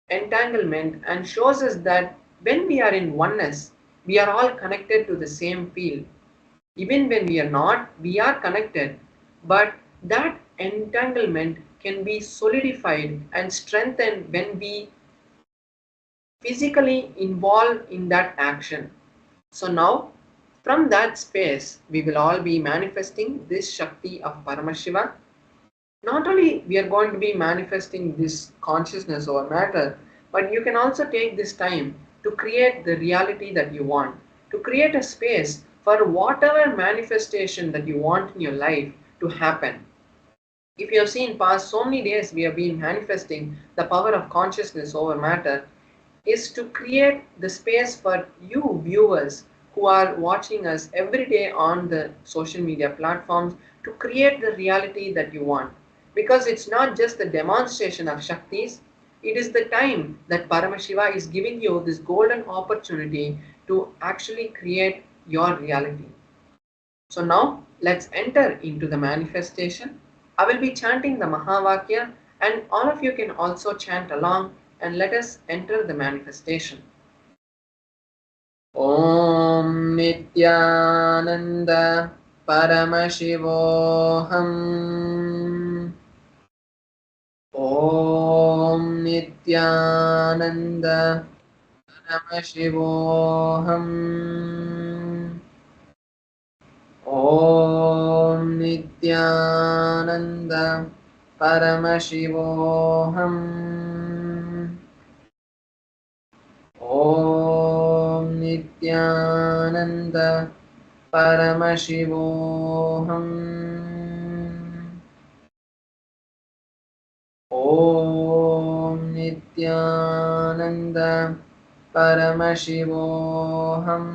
entanglement and shows us that when we are in oneness, we are all connected to the same field. Even when we are not, we are connected, but that entanglement can be solidified and strengthened when we physically involve in that action. So now, from that space, we will all be manifesting this Shakti of Paramashiva. Not only we are going to be manifesting this consciousness or matter, but you can also take this time to create the reality that you want, to create a space for whatever manifestation that you want in your life to happen. If you have seen past so many days we have been manifesting the power of consciousness over matter, is to create the space for you viewers who are watching us every day on the social media platforms to create the reality that you want. Because it's not just the demonstration of Shaktis, it is the time that Paramashiva is giving you this golden opportunity to actually create your reality. So now let's enter into the manifestation. I will be chanting the Mahavakya and all of you can also chant along and let us enter the manifestation. Om Nithyananda Paramashivoham. Om Nithyananda Paramashivoham. Om Nithyananda Paramashivoham. Om Nithyananda Paramashivoham. Om Nithyananda Paramashivoham.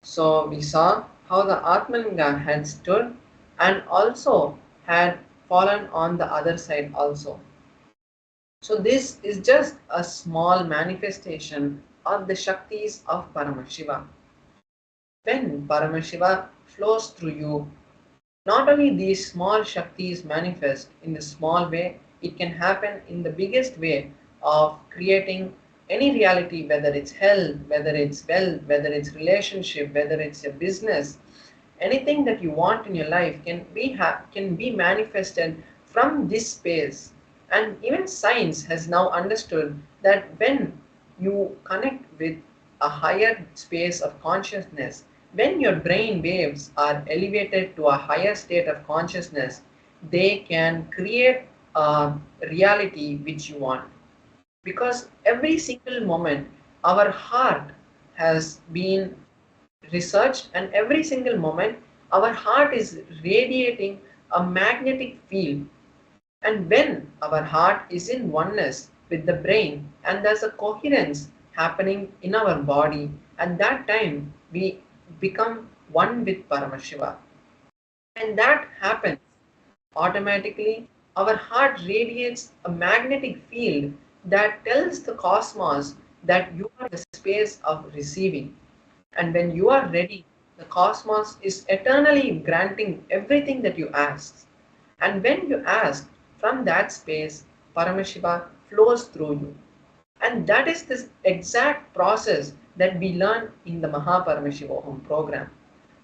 So we saw how the Atmalinga had stood and also had fallen on the other side also. So this is just a small manifestation of the Shaktis of Paramashiva. When Paramashiva flows through you, not only these small Shaktis manifest in a small way, it can happen in the biggest way of creating any reality, whether it's health, whether it's wealth, whether it's relationship, whether it's a business. Anything that you want in your life can be manifested from this space. And even science has now understood that when you connect with a higher space of consciousness, when your brain waves are elevated to a higher state of consciousness, they can create a reality which you want. Because every single moment, our heart has been researched, and every single moment, our heart is radiating a magnetic field. And when our heart is in oneness with the brain and there's a coherence happening in our body, at that time we become one with Paramashiva. And that happens automatically. Our heart radiates a magnetic field that tells the cosmos that you are the space of receiving. And when you are ready, the cosmos is eternally granting everything that you ask. And when you ask from that space, Paramashiva flows through you. And that is this exact process that we learn in the Mahaparamashivaham program.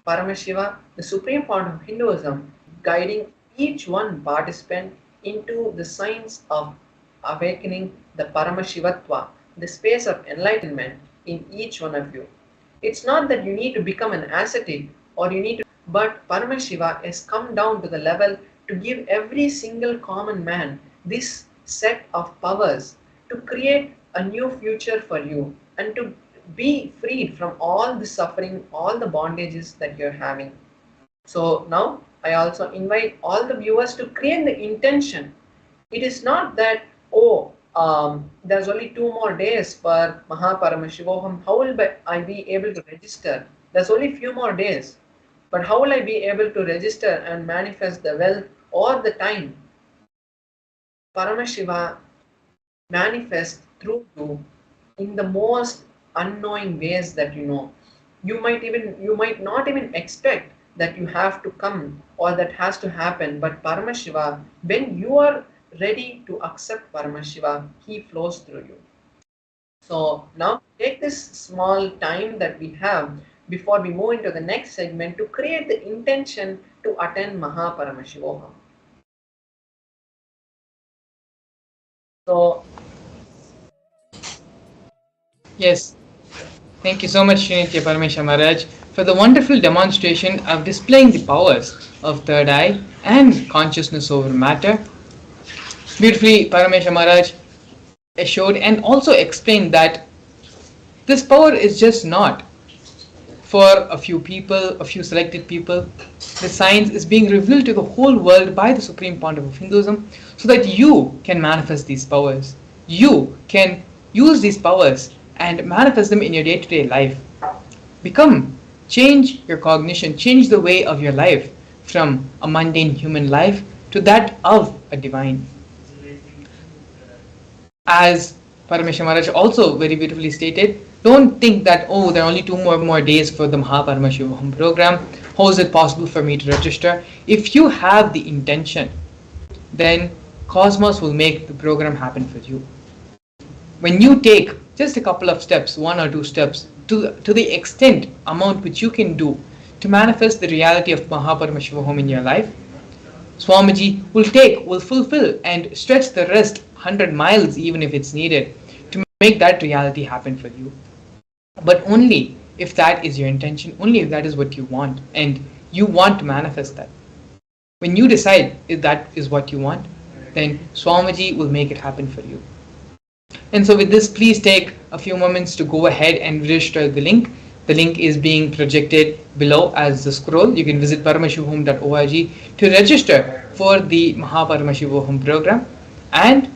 Paramashiva, the supreme fount of Hinduism, guiding each one participant into the science of awakening the Paramashivatva, the space of enlightenment in each one of you. It's not that you need to become an ascetic or you need to But Paramashiva has come down to the level to give every single common man this set of powers to create a new future for you and to be freed from all the suffering, all the bondages that you're having. So now I also invite all the viewers to create the intention. It is not that, oh, there's only 2 more days for Mahaparamashivoham. How will I be able to register? There's only few more days. But how will I be able to register and manifest the wealth or the time? Paramashiva manifests through you in the most unknowing ways that you know. You might not even expect that you have to come or that has to happen, but Paramashiva, when you are ready to accept Paramashiva, he flows through you. So now take this small time that we have before we move into the next segment to create the intention to attend Mahaparamashivoham. So Yes, thank you so much, Srinitya Paramesha Maharaj, for the wonderful demonstration of displaying the powers of third eye and consciousness over matter. Beautifully, Paramesha Maharaj showed and also explained that this power is just not for a few people, a few selected people. The science is being revealed to the whole world by the Supreme Pontiff of Hinduism so that you can manifest these powers. You can use these powers and manifest them in your day-to-day life. Change your cognition, change the way of your life from a mundane human life to that of a divine. As Paramesha Maharaj also very beautifully stated, don't think that, oh, there are only 2 more days for the Mahaparamashivam program. How is it possible for me to register? If you have the intention, then Cosmos will make the program happen for you. When you take just a couple of steps, 1 or 2 steps, to the extent amount which you can do to manifest the reality of Mahaparamashivam in your life, Swamiji will fulfill and stretch the rest 100 miles even if it's needed to make that reality happen for you. But only if that is your intention, only if that is what you want and you want to manifest that. When you decide if that is what you want, then Swamiji will make it happen for you. And so with this, please take a few moments to go ahead and register the link. The link is being projected below as the scroll. You can visit paramashivam.org to register for the Mahaparamashivam program. And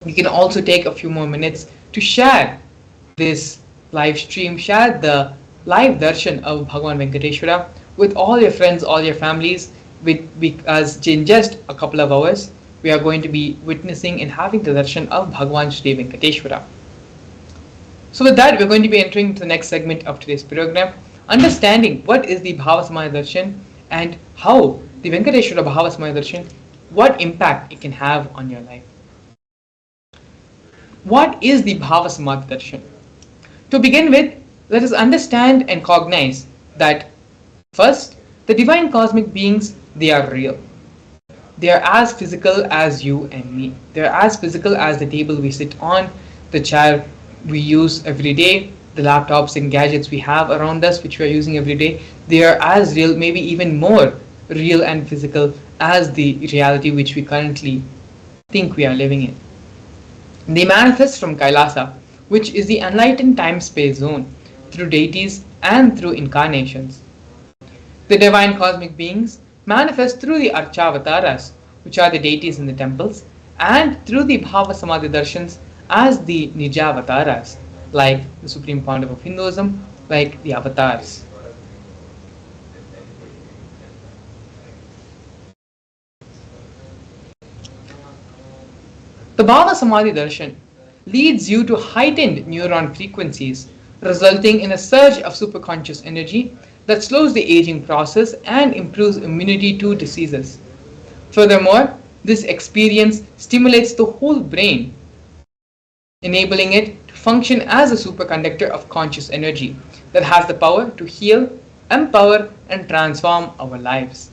you can also take a few more minutes to share this live stream, share the live darshan of Bhagavan Venkateshwara with all your friends, all your families, because in just a couple of hours, we are going to be witnessing and having the darshan of Bhagavan Shri Venkateshwara. So with that, we're going to be entering to the next segment of today's program, understanding what is the Bhava Samadhi Darshan and how the Venkateshwara Bhava Samadhi Darshan, what impact it can have on your life. What is the Bhava Samadhi Darshan? To begin with, let us understand and cognize that first, the divine cosmic beings, they are real. They are as physical as you and me. They are as physical as the table we sit on, the chair we use every day, the laptops and gadgets we have around us which we are using every day. They are as real, maybe even more real and physical as the reality which we currently think we are living in. They manifest from Kailasa, which is the enlightened time-space zone, through deities and through incarnations. The divine cosmic beings manifest through the Archavataras, which are the deities in the temples, and through the Bhava Samadhi Darshans as the Nijavataras, like the Supreme Pontiff of Hinduism, like the avatars. The Bhava Samadhi Darshan leads you to heightened neuron frequencies, resulting in a surge of superconscious energy that slows the aging process and improves immunity to diseases. Furthermore, this experience stimulates the whole brain, enabling it to function as a superconductor of conscious energy that has the power to heal, empower, and transform our lives.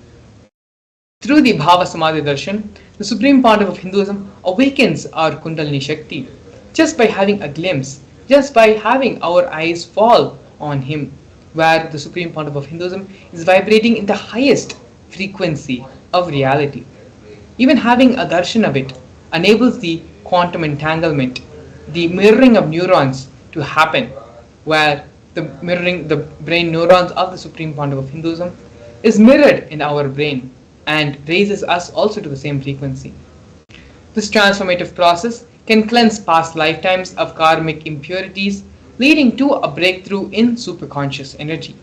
Through the Bhava Samadhi Darshan, the Supreme Pontiff of Hinduism awakens our Kundalini Shakti just by having a glimpse, just by having our eyes fall on him. where the Supreme Pontiff of Hinduism is vibrating in the highest frequency of reality. Even having a darshan of it enables the quantum entanglement, the mirroring of neurons to happen, where the mirroring the brain neurons of the Supreme Pontiff of Hinduism is mirrored in our brain and raises us also to the same frequency. This transformative process can cleanse past lifetimes of karmic impurities, leading to a breakthrough in superconscious energy.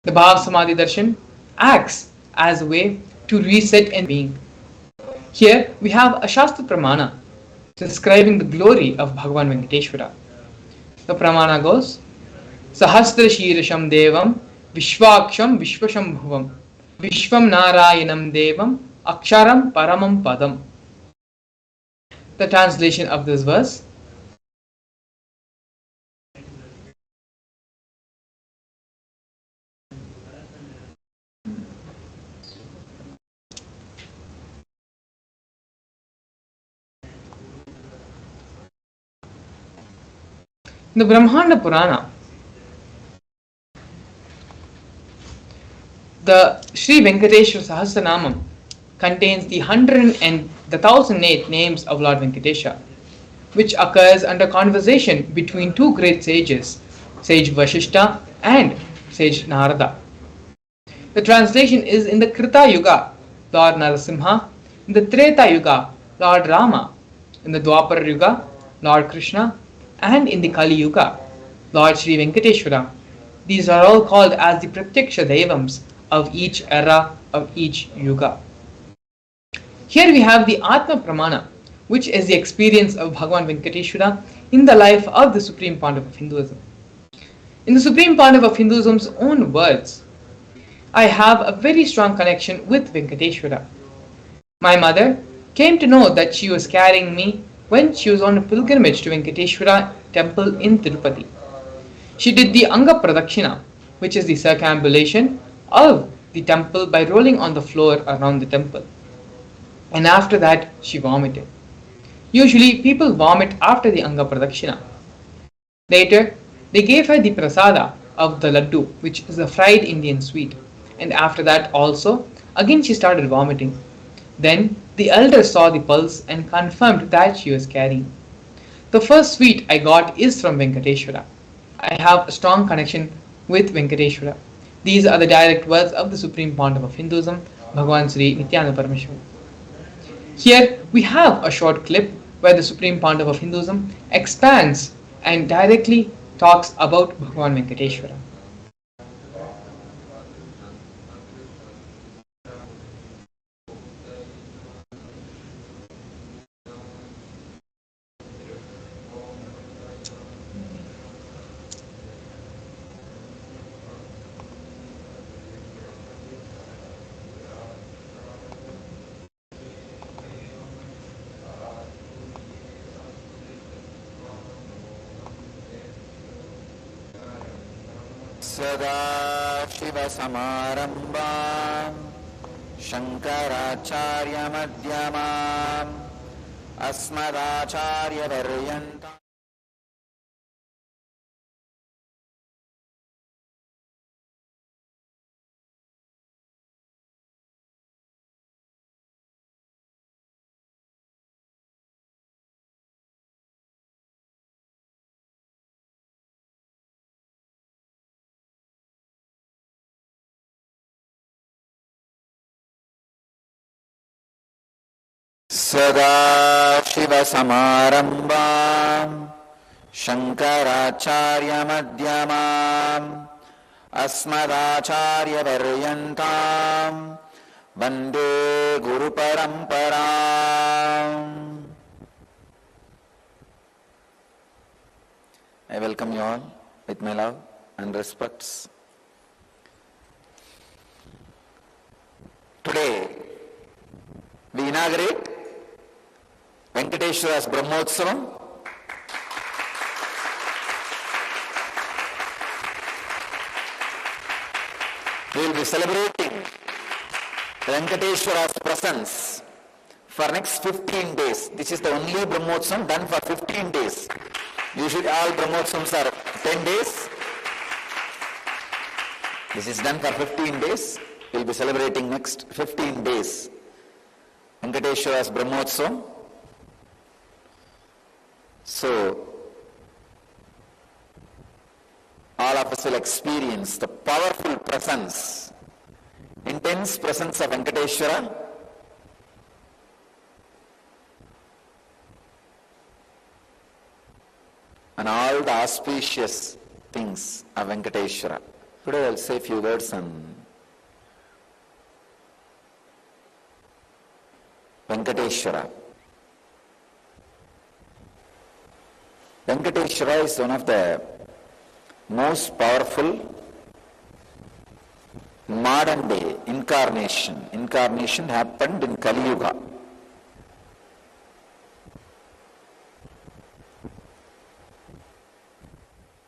The Bhava Samadhi Darshan acts as a way to reset and being. Here we have a Shastra Pramana describing the glory of Bhagavan Venkateshwara. The Pramana goes, Sahasra Shirasham Devam Vishwaksham Vishwashambhuvam Vishwam Narayanam Devam Aksharam Paramam Padam. The translation of this verse, in the Brahmanda Purana, the Sri Venkateshwara Sahasranamam contains the 1,008 names of Lord Venkatesha, which occurs under conversation between two great sages, Sage Vashishta and Sage Narada. The translation is in the Krita Yuga, Lord Narasimha, in the Treta Yuga, Lord Rama, in the Dwapara Yuga, Lord Krishna, and in the Kali Yuga, Lord Sri Venkateshwara. These are all called as the Pratyaksha Devams of each era, of each Yuga. Here we have the Atma Pramana, which is the experience of Bhagavan Venkateshwara in the life of the Supreme Pontiff of Hinduism. In the Supreme Pontiff of Hinduism's own words, I have a very strong connection with Venkateshwara. My mother came to know that she was carrying me when she was on a pilgrimage to Venkateshwara temple in Tirupati. She did the Anga Pradakshina, which is the circumambulation of the temple by rolling on the floor around the temple. And after that, she vomited. Usually, people vomit after the Anga Pradakshina. Later, they gave her the prasada of the laddu, which is a fried Indian sweet. And after that also, again she started vomiting. Then the elders saw the pulse and confirmed that she was carrying. The first sweet I got is from Venkateshwara. I have a strong connection with Venkateshwara. These are the direct words of the Supreme Pontiff of Hinduism, Bhagavan Sri Nithyananda Paramashivam. Here we have a short clip where the Supreme Pontiff of Hinduism expands and directly talks about Bhagavan Venkateshwara. सदाशिवसमारम्भाम् शङ्कराचार्यमध्यमाम् अस्मदाचार्यपर्यन्ताम् सदाशिवसमारम्भाम् शङ्कराचार्यमध्यमाम् अस्मदाचार्यपर्यन्ताम् वन्दे गुरुपरम्पराम्. I welcome you all with my love and respects. Today, we inaugurate Venkateshwara's Brahmotsavam. We will be celebrating Venkateshwara's presence for next 15 days. This is the only Brahmotsam done for 15 days. Usually all Brahmotsams are 10 days. This is done for 15 days. We'll be celebrating next 15 days Venkateshwara's Brahmotsam. So, all of us will experience the powerful presence, intense presence of Venkateshwara, and all the auspicious things of Venkateshwara. Today I'll say a few words on Venkateshwara. Venkateshwara is one of the most powerful modern day incarnation. Incarnation happened in Kali Yuga.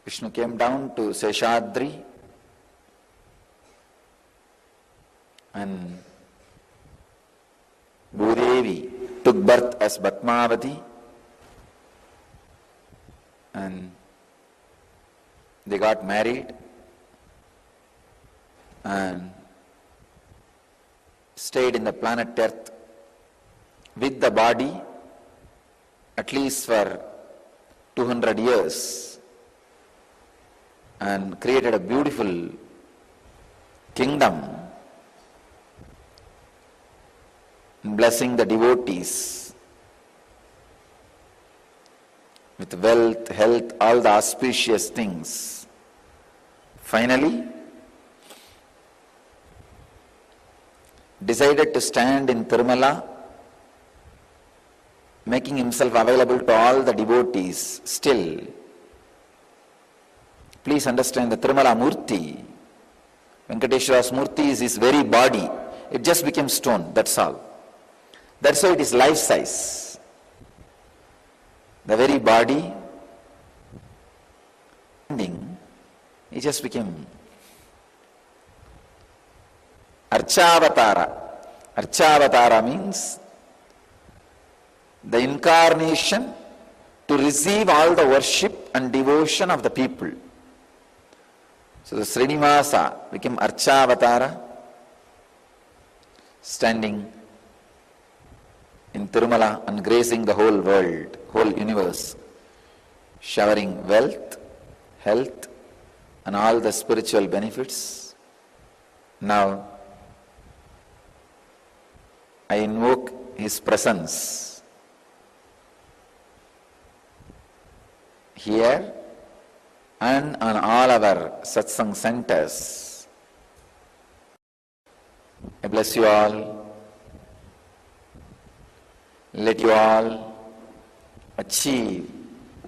Vishnu came down to Seshadri and Bhudevi took birth as Bhatmavati, and they got married and stayed in the planet Earth with the body at least for 200 years and created a beautiful kingdom, blessing the devotees with wealth, health, all the auspicious things. Finally, decided to stand in Tirumala, making himself available to all the devotees still. Please understand the Tirumala Murti, Venkateshwara's Murti is his very body. It just became stone, that's all. That's why it is life size. The very body, it just became Archavatara. Archavatara means the incarnation to receive all the worship and devotion of the people. So the Srinivasa became Archavatara, standing in Tirumala and gracing the whole world, whole universe, showering wealth, health, and all the spiritual benefits. Now, I invoke His presence here and on all our satsang centers. I bless you all. Let you all achieve,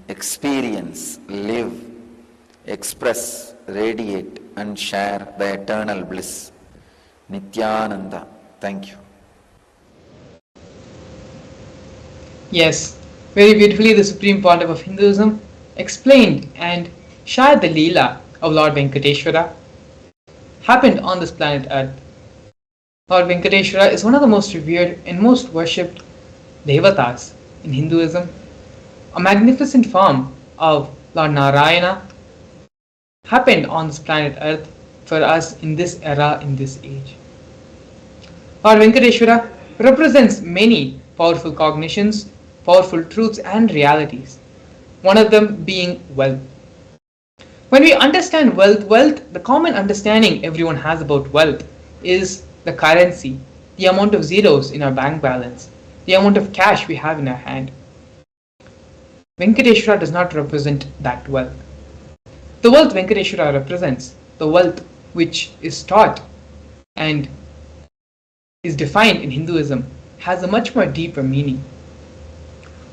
experience, live, express, radiate and share the eternal bliss. Nithyananda. Thank you. Yes, very beautifully the Supreme Pontiff of Hinduism explained and shared the Leela of Lord Venkateshwara happened on this planet Earth. Lord Venkateshwara is one of the most revered and most worshipped Devatas in Hinduism, a magnificent form of Lord Narayana happened on this planet Earth for us in this era, in this age. Lord Venkateshwara represents many powerful cognitions, powerful truths and realities, one of them being wealth. When we understand wealth, the common understanding everyone has about wealth is the currency, the amount of zeros in our bank balance, the amount of cash we have in our hand. Venkateshwara does not represent that wealth. The wealth Venkateshwara represents, the wealth which is taught and is defined in Hinduism, has a much more deeper meaning.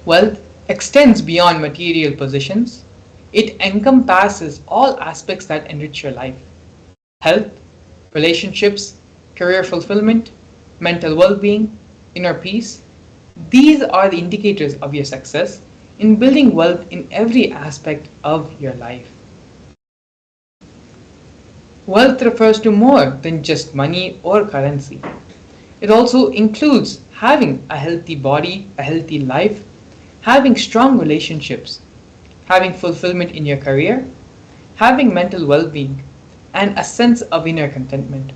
Wealth extends beyond material possessions. It encompasses all aspects that enrich your life. Health, relationships, career fulfillment, mental well-being, inner peace. These are the indicators of your success in building wealth in every aspect of your life. Wealth refers to more than just money or currency. It also includes having a healthy body, a healthy life, having strong relationships, having fulfillment in your career, having mental well being, and a sense of inner contentment.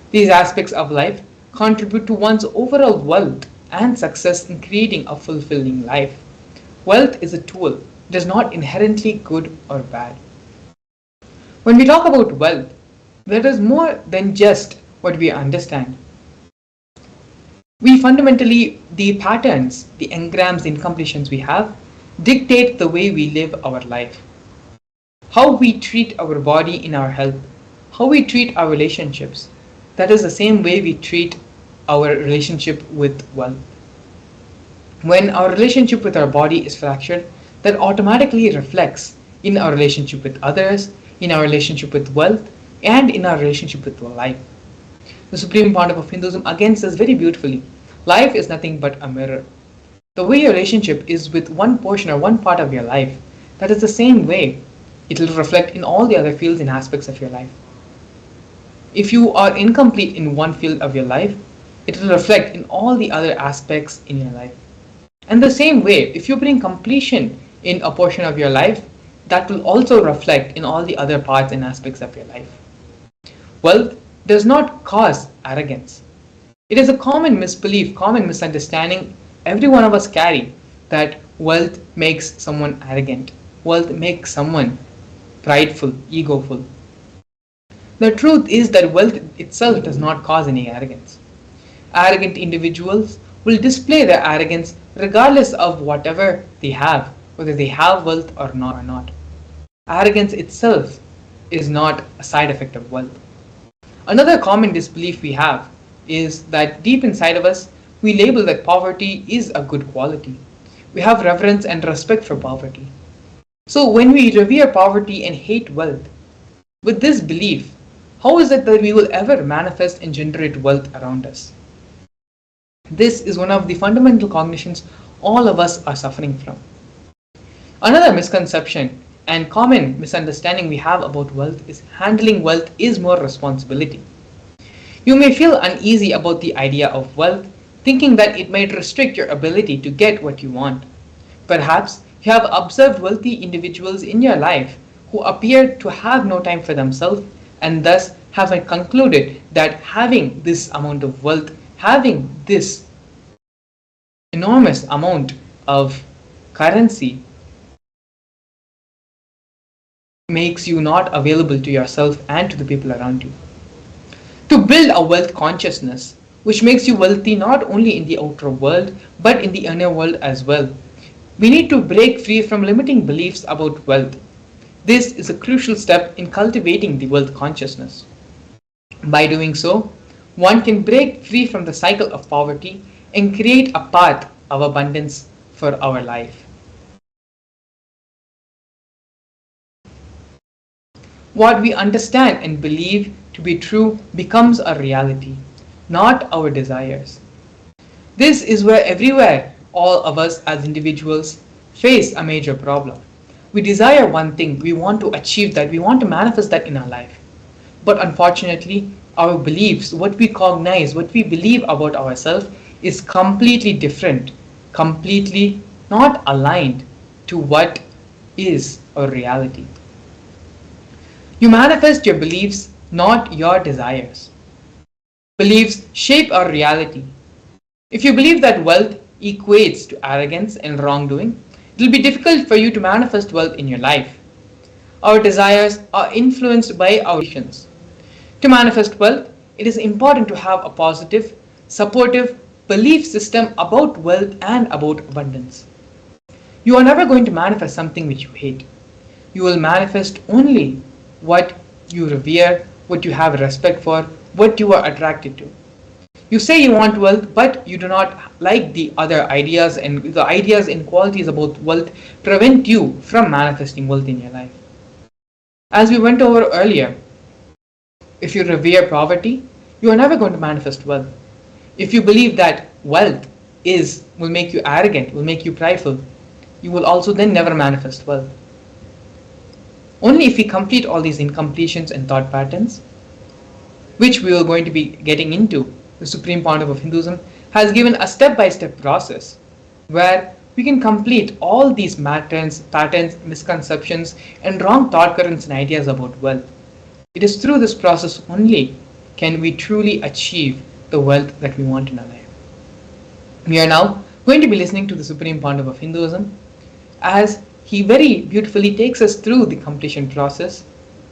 These aspects of life contribute to one's overall wealth and success in creating a fulfilling life. Wealth is a tool, it is not inherently good or bad. When we talk about wealth, there is more than just what we understand. We fundamentally, the patterns, the engrams, the incompletions we have dictate the way we live our life. How we treat our body in our health, how we treat our relationships, that is the same way we treat our relationship with wealth. When our relationship with our body is fractured, that automatically reflects in our relationship with others, in our relationship with wealth, and in our relationship with life. The Supreme Pontiff of Hinduism again says very beautifully, life is nothing but a mirror. The way your relationship is with one portion or one part of your life, that is the same way it will reflect in all the other fields and aspects of your life. If you are incomplete in one field of your life, it will reflect in all the other aspects in your life. And the same way, if you bring completion in a portion of your life, that will also reflect in all the other parts and aspects of your life. Wealth does not cause arrogance. It is a common misbelief, common misunderstanding every one of us carry that wealth makes someone arrogant. Wealth makes someone prideful, egoful. The truth is that wealth itself does not cause any arrogance. Arrogant individuals will display their arrogance regardless of whatever they have, whether they have wealth or not. Arrogance itself is not a side effect of wealth. Another common disbelief we have is that deep inside of us, we label that poverty is a good quality. We have reverence and respect for poverty. So when we revere poverty and hate wealth, with this belief, how is it that we will ever manifest and generate wealth around us? This is one of the fundamental cognitions all of us are suffering from. Another misconception and common misunderstanding we have about wealth is handling wealth is more responsibility. You may feel uneasy about the idea of wealth, thinking that it might restrict your ability to get what you want. Perhaps you have observed wealthy individuals in your life who appear to have no time for themselves and thus have concluded that having this amount of wealth, having this enormous amount of currency makes you not available to yourself and to the people around you. To build a wealth consciousness which makes you wealthy not only in the outer world but in the inner world as well, we need to break free from limiting beliefs about wealth. This is a crucial step in cultivating the wealth consciousness. By doing so, one can break free from the cycle of poverty and create a path of abundance for our life. What we understand and believe to be true becomes a reality, not our desires. This is where everywhere all of us as individuals face a major problem. We desire one thing, we want to achieve that, we want to manifest that in our life. But unfortunately, our beliefs, what we cognize, what we believe about ourselves is completely different, completely not aligned to what is our reality. You manifest your beliefs, not your desires. Beliefs shape our reality. If you believe that wealth equates to arrogance and wrongdoing, it will be difficult for you to manifest wealth in your life. Our desires are influenced by our visions. To manifest wealth, it is important to have a positive, supportive belief system about wealth and about abundance. You are never going to manifest something which you hate. You will manifest only what you revere, what you have respect for, what you are attracted to. You say you want wealth, but you do not like the other ideas, and the ideas and qualities about wealth prevent you from manifesting wealth in your life. As we went over earlier, if you revere poverty, you are never going to manifest wealth. If you believe that wealth will make you arrogant, will make you prideful, you will also then never manifest wealth. Only if we complete all these incompletions and thought patterns, which we are going to be getting into the supreme pontiff of Hinduism, has given a step by step process where we can complete all these patterns, misconceptions, and wrong thought currents and ideas about wealth. It is through this process only can we truly achieve the wealth that we want in our life. We are now going to be listening to the Supreme Pontiff of Hinduism as he very beautifully takes us through the completion process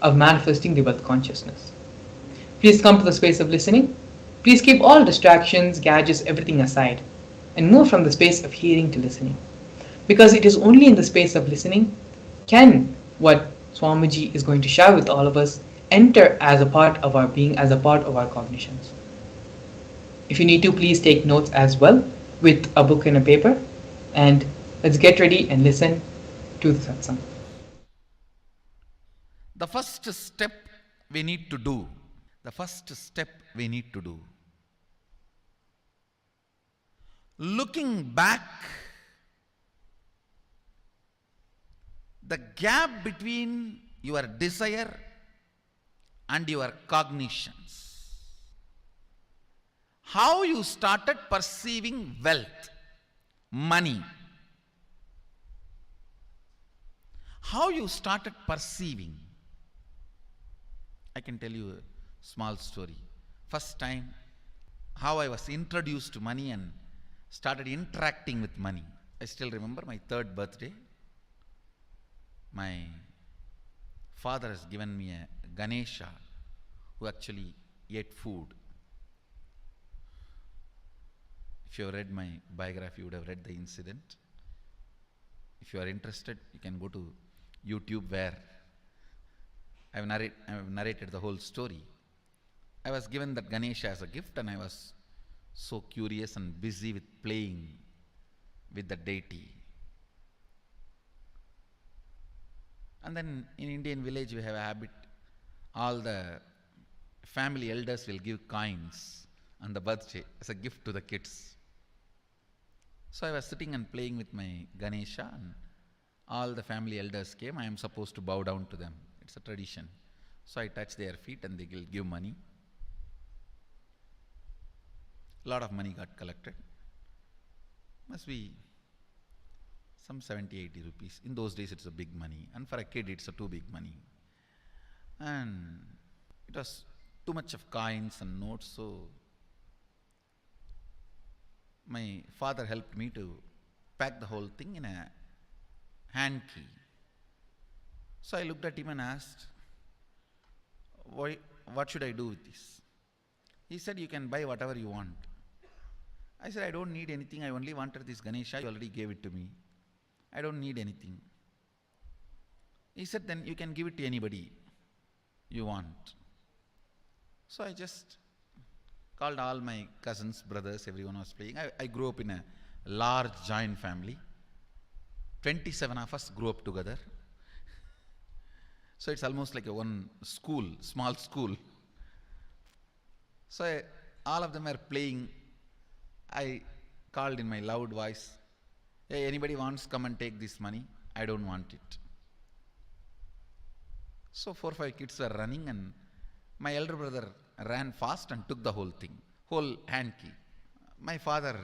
of manifesting the wealth consciousness. Please come to the space of listening. Please keep all distractions, gadgets, everything aside and move from the space of hearing to listening. Because it is only in the space of listening can what Swamiji is going to share with all of us enter as a part of our being, as a part of our cognitions. If you need to, please take notes as well with a book and a paper. And let's get ready and listen to the satsang. The first step we need to do, looking back, the gap between your desire and your cognitions. How you started perceiving wealth, money. How you started perceiving. I can tell you a small story. First time, how I was introduced to money and started interacting with money. I still remember my 3rd birthday. My father has given me a Ganesha who actually ate food. If you have read my biography, you would have read the incident. If you are interested, you can go to YouTube where I have narrated the whole story. I was given that Ganesha as a gift and I was so curious and busy with playing with the deity. And then in Indian village we have a habit, all the family elders will give coins on the birthday as a gift to the kids. So I was sitting and playing with my Ganesha and all the family elders came. I am supposed to bow down to them. It's a tradition. So I touch their feet and they will give money. A lot of money got collected. Must be some 70, 80 rupees. In those days it's a big money. And for a kid it's a too big money. And it was too much of coins and notes, so my father helped me to pack the whole thing in a hand key. So I looked at him and asked, what should I do with this? He said, you can buy whatever you want. I said, I don't need anything. I only wanted this Ganesha. You already gave it to me. I don't need anything. He said, then you can give it to anybody you want. So I just called all my cousins, brothers, everyone was playing. I grew up in a large joint family. 27 of us grew up together. So it's almost like a one school, small school. So all of them are playing. I called in my loud voice, hey, anybody wants come and take this money? I don't want it. So 4 or 5 kids were running and my elder brother ran fast and took the whole thing, whole hand key. My father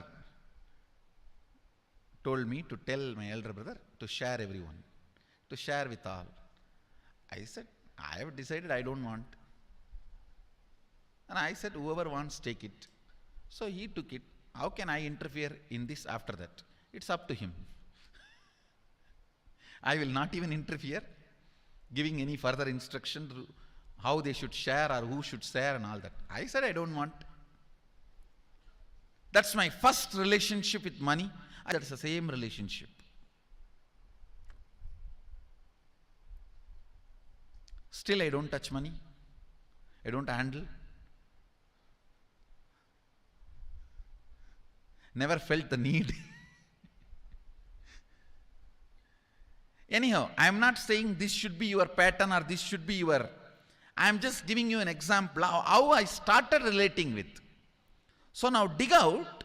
told me to tell my elder brother to share everyone, to share with all. I said, I have decided I don't want. And I said, whoever wants, take it. So he took it. How can I interfere in this after that? It's up to him. I will not even interfere, giving any further instruction to how they should share or who should share and all that. I said, I don't want. That's my first relationship with money. That's the same relationship. Still, I don't touch money. I don't handle. Never felt the need. Anyhow, I am not saying this should be your pattern or this should be your. I am just giving you an example of how I started relating with. So now dig out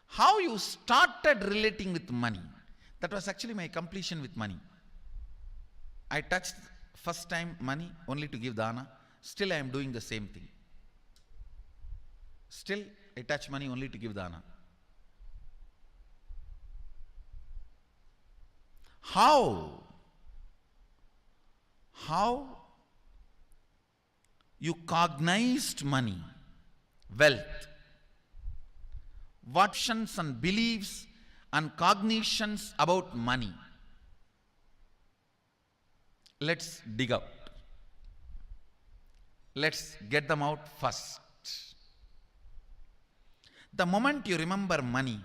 how you started relating with money. That was actually my completion with money. I touched first time money only to give dana. Still I am doing the same thing. Still, I touch money only to give dana. How? How you cognized money, wealth, what actions and beliefs and cognitions about money. Let's dig out. Let's get them out first. The moment you remember money,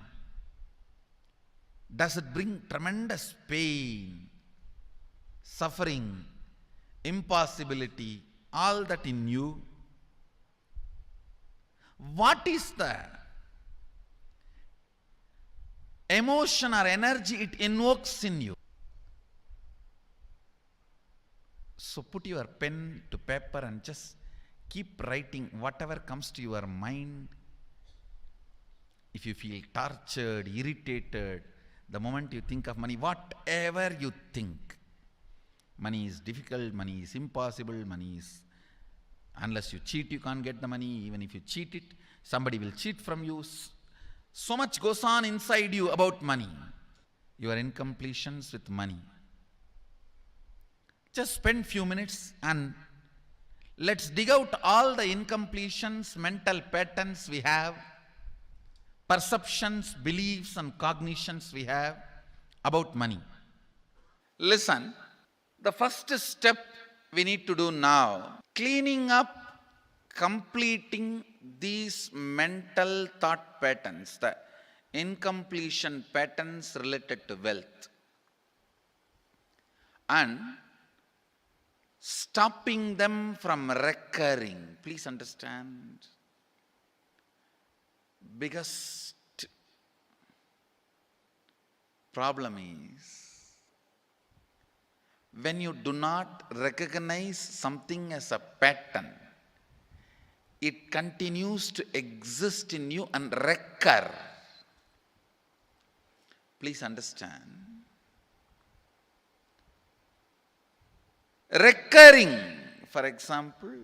does it bring tremendous pain, suffering, impossibility, all that in you? What is the emotion or energy it invokes in you? So put your pen to paper and just keep writing whatever comes to your mind. If you feel tortured, irritated, the moment you think of money, whatever you think, money is difficult, money is impossible, money is, unless you cheat, you can't get the money. Even if you cheat it, somebody will cheat from you. So much goes on inside you about money. Your incompletions with money. Just spend few minutes and let's dig out all the incompletions, mental patterns we have, perceptions, beliefs and cognitions we have about money. Listen, the first step we need to do now, cleaning up, completing these mental thought patterns, the incompletion patterns related to wealth, and stopping them from recurring. Please understand. Biggest problem is when you do not recognize something as a pattern, it continues to exist in you and recur. Please understand. Recurring, for example,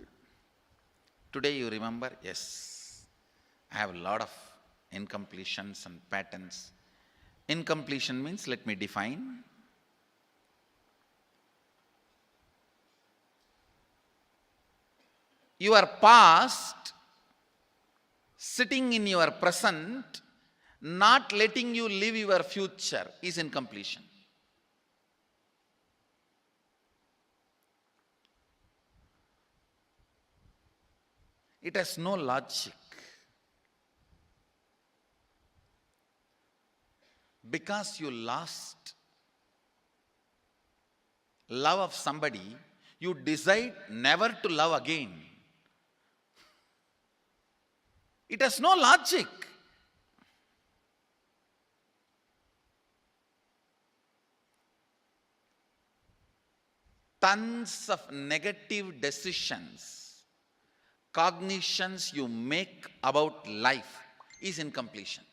today you remember, yes, I have a lot of incompletions and patterns. Incompletion means, let me define. Your past sitting in your present, not letting you live your future is incompletion. It has no logic. Because you lost love of somebody, you decide never to love again. It has no logic. Tons of negative decisions, cognitions you make about life is incompletion.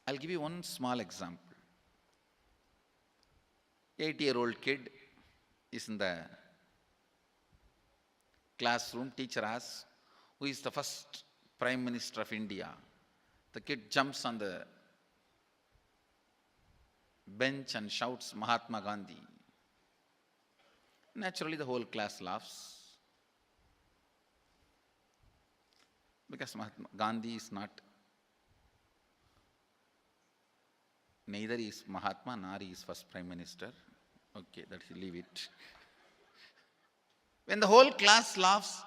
I'll give you one small example. 8-year-old kid is in the classroom. Teacher asks, who is the first Prime Minister of India? The kid jumps on the bench and shouts, Mahatma Gandhi. Naturally, the whole class laughs. Because Mahatma Gandhi is not, neither is Mahatma nor is first Prime Minister. Okay, that you leave it. When the whole class laughs,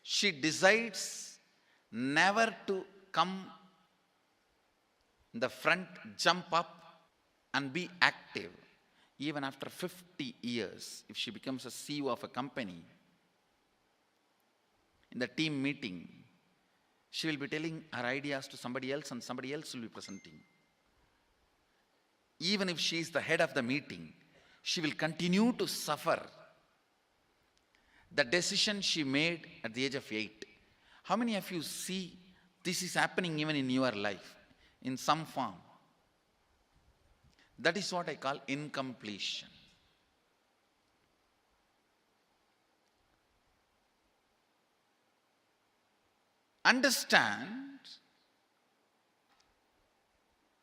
she decides never to come in the front, jump up and be active. Even after 50 years, if she becomes a CEO of a company, in the team meeting, she will be telling her ideas to somebody else and somebody else will be presenting. Even if she is the head of the meeting, she will continue to suffer the decision she made at the age of 8. How many of you see this is happening even in your life in some form? That is what I call incompletion. understand,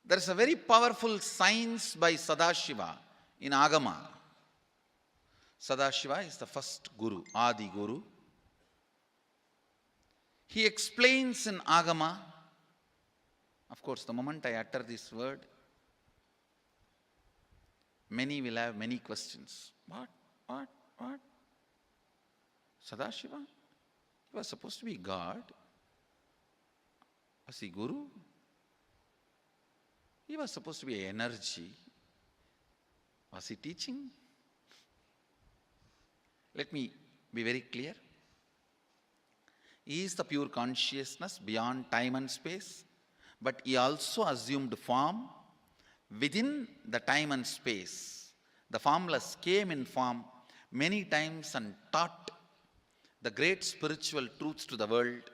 there is a very powerful science by Sadashiva in Agama. Sadashiva is the first Guru, Adi Guru. He explains in Agama, of course, the moment I utter this word, many will have many questions. What? Sadashiva? He was supposed to be God. Was he Guru? He was supposed to be energy. Was he teaching? Let me be very clear. He is the pure consciousness beyond time and space, but he also assumed form within the time and space. The formless came in form many times and taught the great spiritual truths to the world.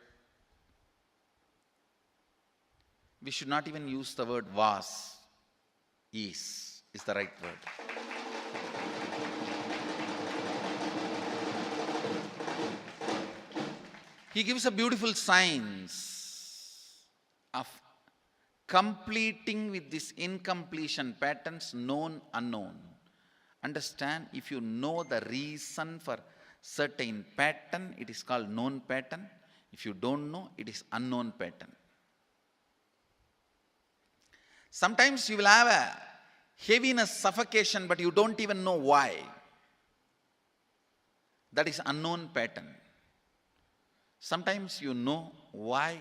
We should not even use the word was. Is the right word. He gives a beautiful science of completing with this incompletion patterns, known, unknown. Understand, if you know the reason for certain pattern, it is called known pattern. If you don't know, it is unknown pattern. Sometimes you will have a heaviness, suffocation, but you don't even know why. That is unknown pattern. Sometimes you know why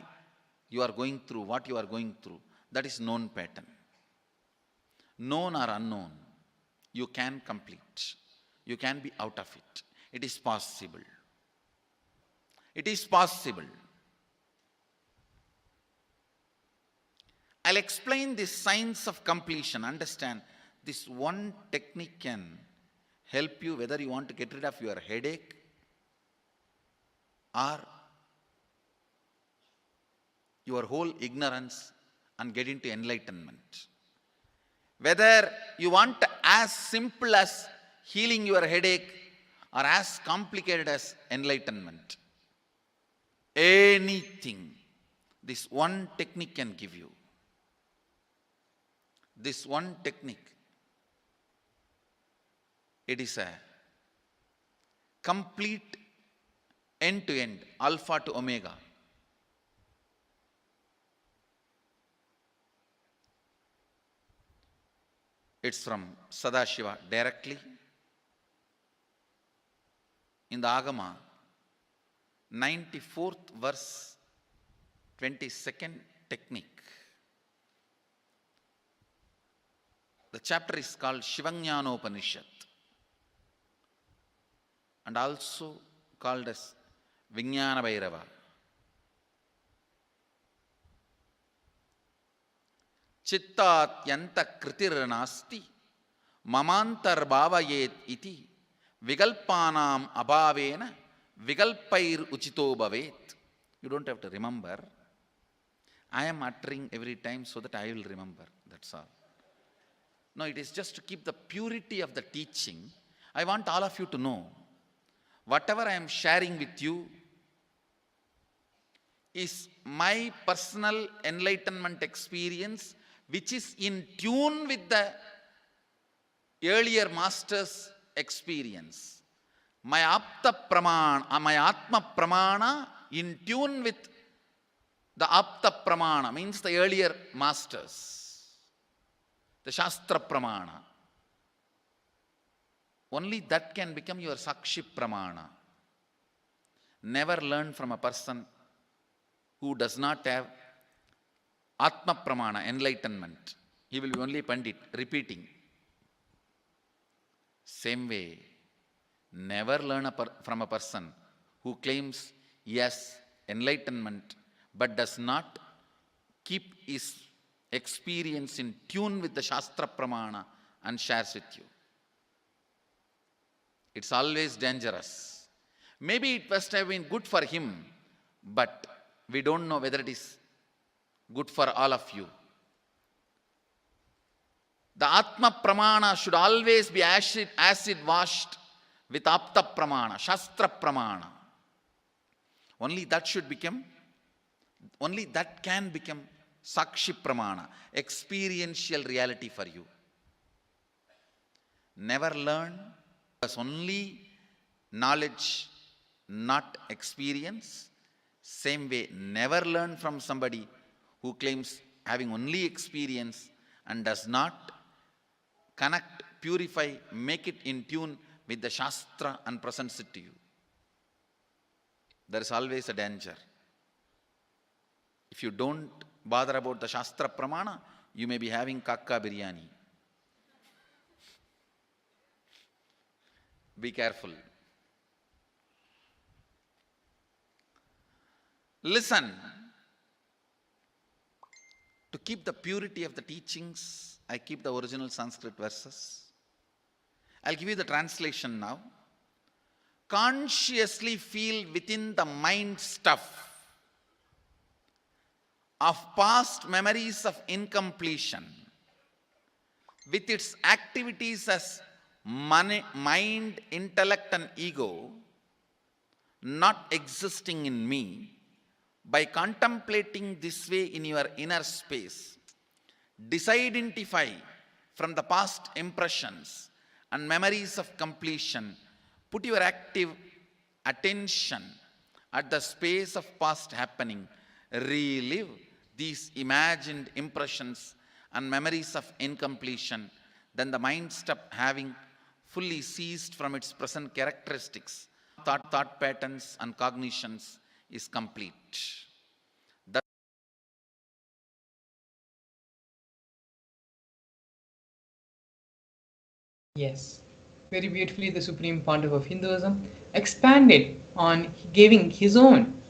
you are going through what you are going through. That is known pattern. Known or unknown, you can complete. You can be out of it. It is possible. It is possible. I'll explain this science of completion. Understand, this one technique can help you whether you want to get rid of your headache or your whole ignorance and get into enlightenment. Whether you want as simple as healing your headache or as complicated as enlightenment. Anything, this one technique can give you. This one technique, it is a complete end-to-end, alpha to omega. It's from Sadashiva directly. In the Agama, 94th verse, 22nd technique. The chapter is called Shivajnanopanishad and also called as Vijnana Bhairava. Chittat yanta kritir nasti mamantar bhavayet iti vigalpanam abhavena vigalpair uchito bhavet. You don't have to remember. I am uttering every time so that I will remember. That's all. No, it is just to keep the purity of the teaching. I want all of you to know, whatever I am sharing with you is my personal enlightenment experience, which is in tune with the earlier master's experience. My Apta Pramana, my Atma Pramana in tune with the Apta Pramana, means the earlier masters. The Shastra Pramana. Only that can become your Sakshi Pramana. Never learn from a person who does not have Atma Pramana, enlightenment. He will be only Pandit, repeating. Same way, never learn from a person who claims yes, enlightenment, but does not keep his experience in tune with the Shastra Pramana and shares with you. It's always dangerous. Maybe it must have been good for him, but we don't know whether it is good for all of you. The Atma Pramana should always be acid washed with Apta Pramana, Shastra Pramana. Only that should become Only that can become Sakshi Pramana, experiential reality for you. Never learn, because only knowledge, not experience. Same way, never learn from somebody who claims having only experience and does not connect, purify, make it in tune with the Shastra and presents it to you. There is always a danger. If you don't bother about the Shastra Pramana, you may be having kakka biryani. Be careful. Listen. To keep the purity of the teachings, I keep the original Sanskrit verses. I'll give you the translation now. Consciously feel within the mind stuff of past memories of incompletion, with its activities as mind, intellect and ego, not existing in me. By contemplating this way in your inner space, disidentify from the past impressions and memories of completion. Put your active attention at the space of past happening. Relive these imagined impressions and memories of incompletion. Then the mind stop having fully ceased from its present characteristics, thought patterns and cognitions is complete. Yes, very beautifully the Supreme Pontiff of Hinduism expanded on giving his own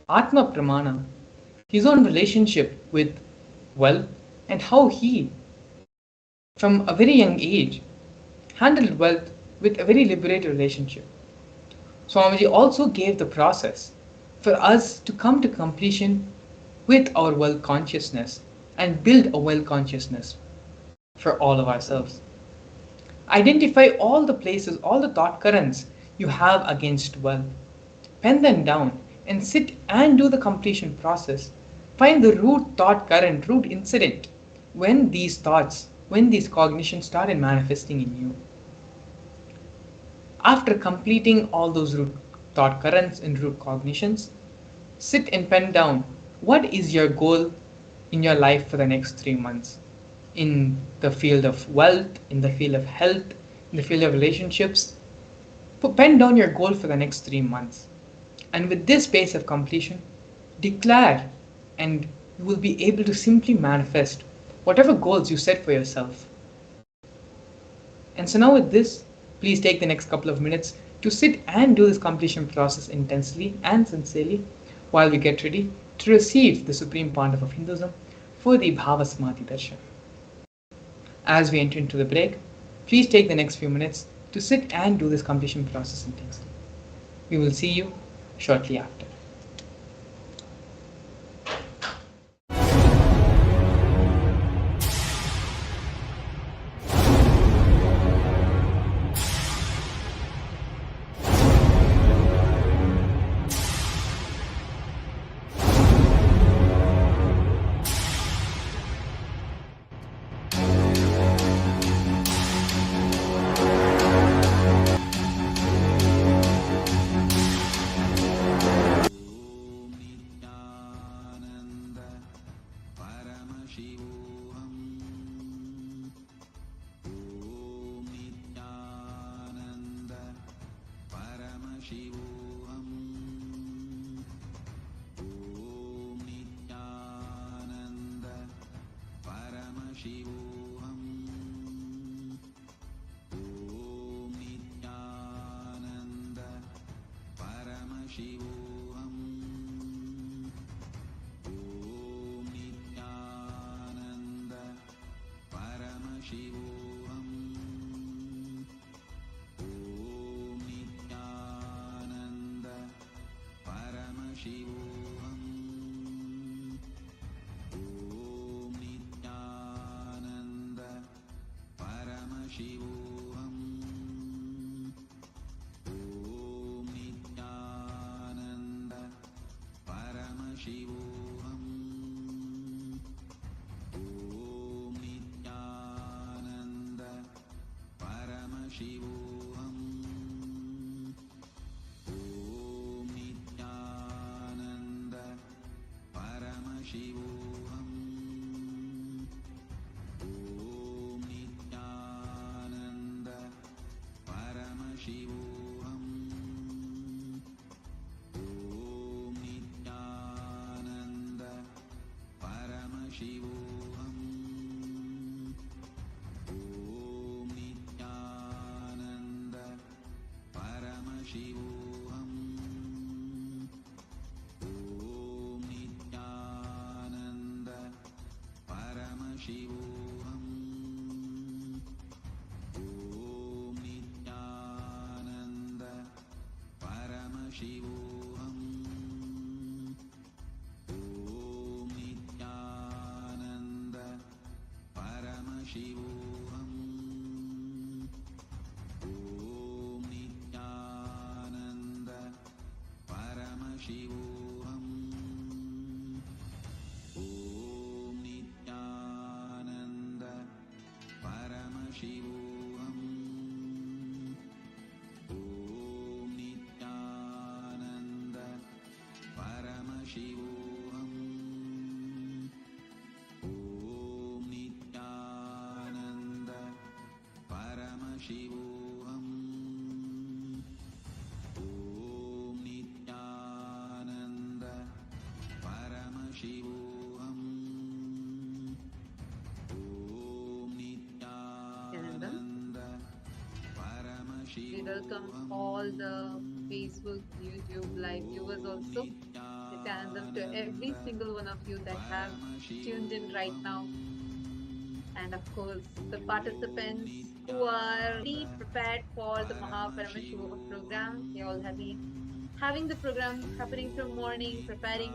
Atma Pramana, his own relationship with wealth, and how he, from a very young age, handled wealth with a very liberated relationship. Swamiji also gave the process for us to come to completion with our wealth consciousness and build a wealth consciousness for all of ourselves. Identify all the places, all the thought currents you have against wealth. Pen them down and sit and do the completion process. Find the root thought current, root incident, when these thoughts, when these cognitions started manifesting in you. After completing all those root thought currents and root cognitions, sit and pen down what is your goal in your life for the next 3 months. In the field of wealth, in the field of health, in the field of relationships. Pen down your goal for the next 3 months. And with this pace of completion, declare, and you will be able to simply manifest whatever goals you set for yourself. And so now with this, please take the next couple of minutes to sit and do this completion process intensely and sincerely while we get ready to receive the Supreme Pontiff of Hinduism for the Bhava Samadhi Darshan. As we enter into the break, please take the next few minutes to sit and do this completion process intensely. We will see you shortly after. Paramashivam. Paramashivam. Om Nithyananda Paramashivam. Om Nithyananda Paramashivam. Om Nithyananda Paramashivam. Om Nithyananda Paramashivam. Om Nithyananda Paramashivam. Om Nithyananda Paramashivam. Om Nithyananda Paramashivam. Om Nithyananda Paramashivam. Om Nithyananda Paramashivam. Om Nithyananda Paramashivam. Om Nithyananda Paramashivam. Om Nithyananda Paramashivam. Om Nithyananda We welcome all the Facebook, YouTube live viewers also. Nithyanandam to every single one of you that have tuned in right now. And of course, the participants who are already prepared for the Paramashivam program. They all have been having the program happening from morning, preparing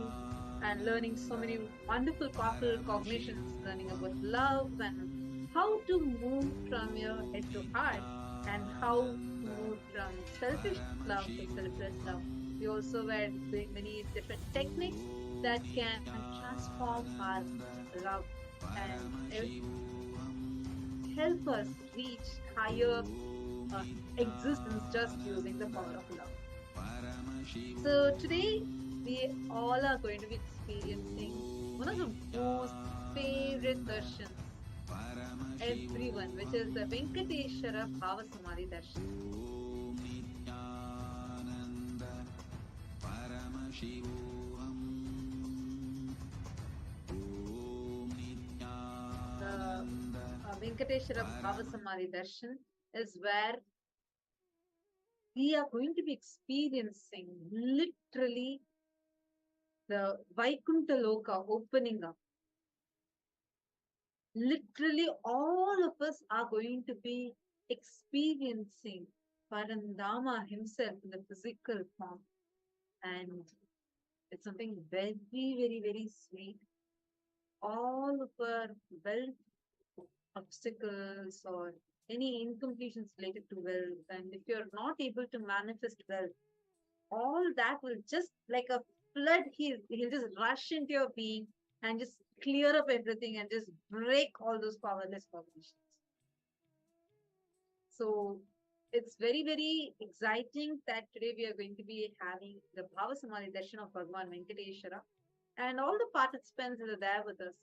and learning so many wonderful, powerful cognitions, learning about love and how to move from your head to heart and how to move from selfish love to selfless love. We also were doing many different techniques that can transform our love and help us reach higher existence just using the power of love. So today we all are going to be experiencing one of the most favorite darshans everyone, which is the Venkateshwara Bhava Samadhi Darshan. Om Nithyananda Paramashivam. Om The Nithyananda Venkateshwara Bhava Samadhi Darshan is where we are going to be experiencing literally the Vaikuntha Loka opening up. Literally, all of us are going to be experiencing Parandama himself in the physical form. And it's something very, very, very sweet. All of our wealth obstacles or any incompletions related to wealth, and if you're not able to manifest wealth, all that will just like a flood, he'll just rush into your being and just clear up everything and just break all those powerless cognitions. So it's very, very exciting that today we are going to be having the Bhava Samadhi Darshan of Bhagavan Venkateshwara, and all the participants that are there with us.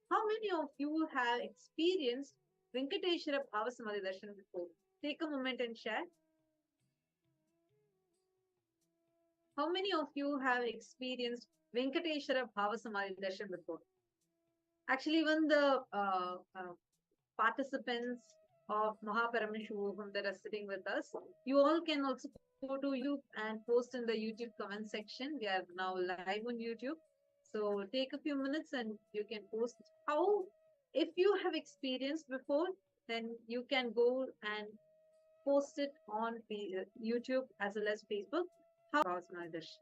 How many of you have experienced Venkateshwara Bhava Samadhi Darshan before? Take a moment and share. How many of you have experienced Venkateshwara Bhava Samadhi Darshan before? Actually, even the participants of Paramashivam that are sitting with us, you all can also go to YouTube and post in the YouTube comment section. We are now live on YouTube. So take a few minutes and you can post how, if you have experienced before, then you can go and post it on YouTube as well as Facebook. How was my darshan?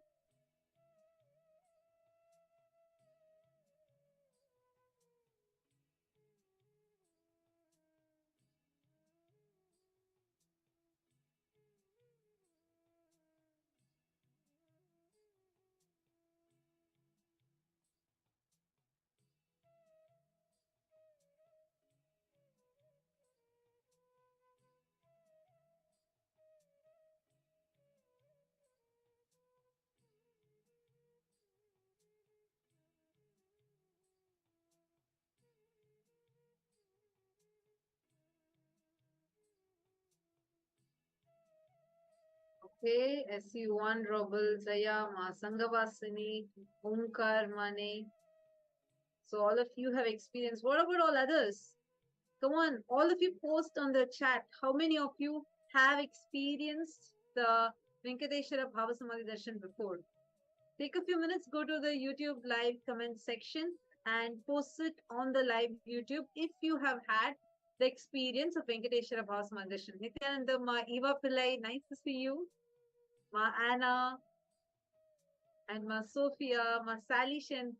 Okay, SU1, Robel, Jaya, Ma Sangavasini, Omkar, Mane. So all of you have experienced. What about all others? Come on, all of you post on the chat. How many of you have experienced the Venkateshwara Bhava Samadhi Darshan before? Take a few minutes, go to the YouTube live comment section and post it on the live YouTube if you have had the experience of Venkateshwara Bhava Samadhi Darshan. Nithyananda, Ma Eva Pillai, nice to see you. Ma Anna and Ma Sophia, Ma Sally Shen.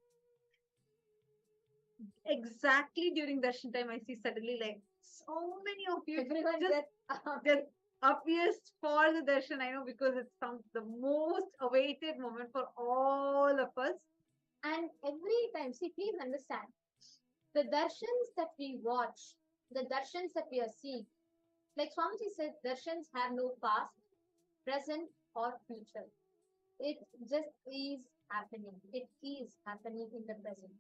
Exactly during darshan time, I see suddenly like so many of you everyone just appears for the darshan. I know because it's the most awaited moment for all of us. And every time, see, please understand, the darshans that we watch, the darshans that we are seeing, like Swamiji said, darshans have no past, present, or future. It just is happening. It is happening in the present.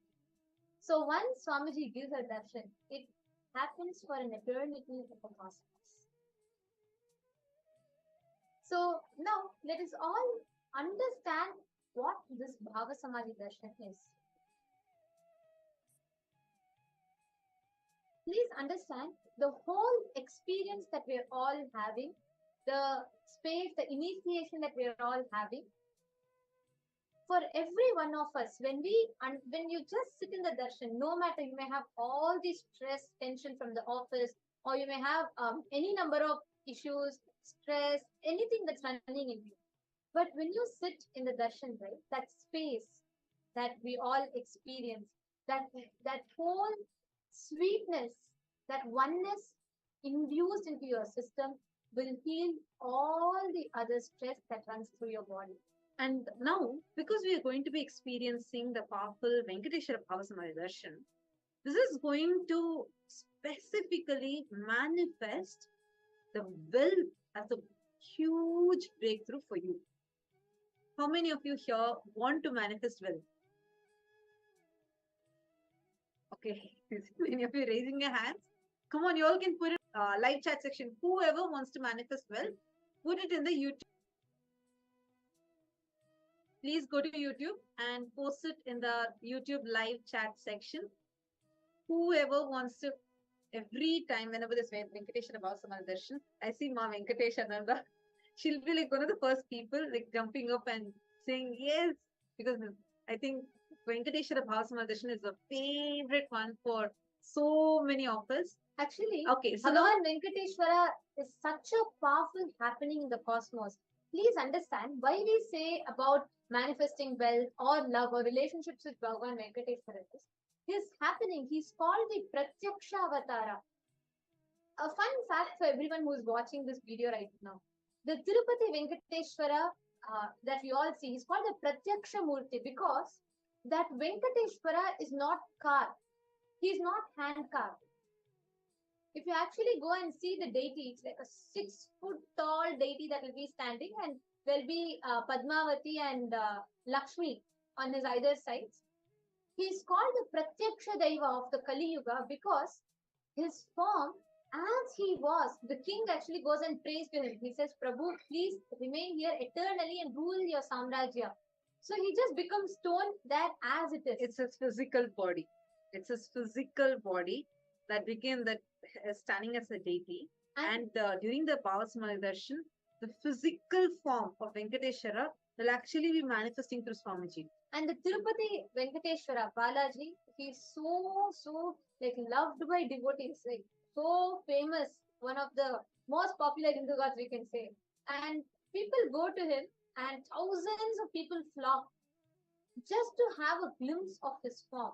So once Swamiji gives a darshan, it happens for an eternity of a cosmos. So now let us all understand what this Bhava Samadhi darshan is. Please understand the whole experience that we are all having, the space, the initiation that we are all having. For every one of us, when you just sit in the darshan, no matter you may have all the stress, tension from the office, or you may have any number of issues, stress, anything that's running in you. But when you sit in the darshan, right, that space that we all experience, that whole sweetness, that oneness induced into your system will heal all the other stress that runs through your body. And now, because we are going to be experiencing the powerful Venkateshwara Bhava Samadhi Darshan, this is going to specifically manifest the will as a huge breakthrough for you. How many of you here want to manifest will? Okay, many of you raising your hands. Come on, you all can put it live chat section. Whoever wants to manifest will, put it in the YouTube. Please go to YouTube and post it in the YouTube live chat section. Whoever wants to, every time, whenever this Venkateshwara Bhava Samadhi Darshan, I see Ma Venkateshananda. She'll be like one of the first people like jumping up and saying yes, because I think Venkateshwara Bhava Samadhi Darshan is a favorite one for so many of us. Actually, okay, so Bhagavan Venkateshwara is such a powerful happening in the cosmos. Please understand why we say about manifesting wealth or love or relationships with Bhagavan Venkateshwara is happening. He's called the Pratyaksha Avatara. A fun fact for everyone who is watching this video right now. The Tirupati Venkateshwara that we all see is called the Pratyaksha Murti because that Venkateshwara is not carved. He is not hand carved. If you actually go and see the deity, it's like a 6-foot tall deity that will be standing, and there'll be Padmavati and Lakshmi on his either sides. He is called the Pratyaksha Daiva of the Kali Yuga because his form, as he was, the king actually goes and prays to him. He says, Prabhu, please remain here eternally and rule your Samrajya. So he just becomes stone there as it is. It's his physical body. It's his physical body that became that standing as a deity. And during the Bhava Samadhi Darshan, the physical form of Venkateshwara will actually be manifesting through Swamiji. And the Tirupati Venkateshwara Balaji, he's so like loved by devotees, like so famous, one of the most popular Hindu gods we can say. And people go to him and thousands of people flock just to have a glimpse of his form.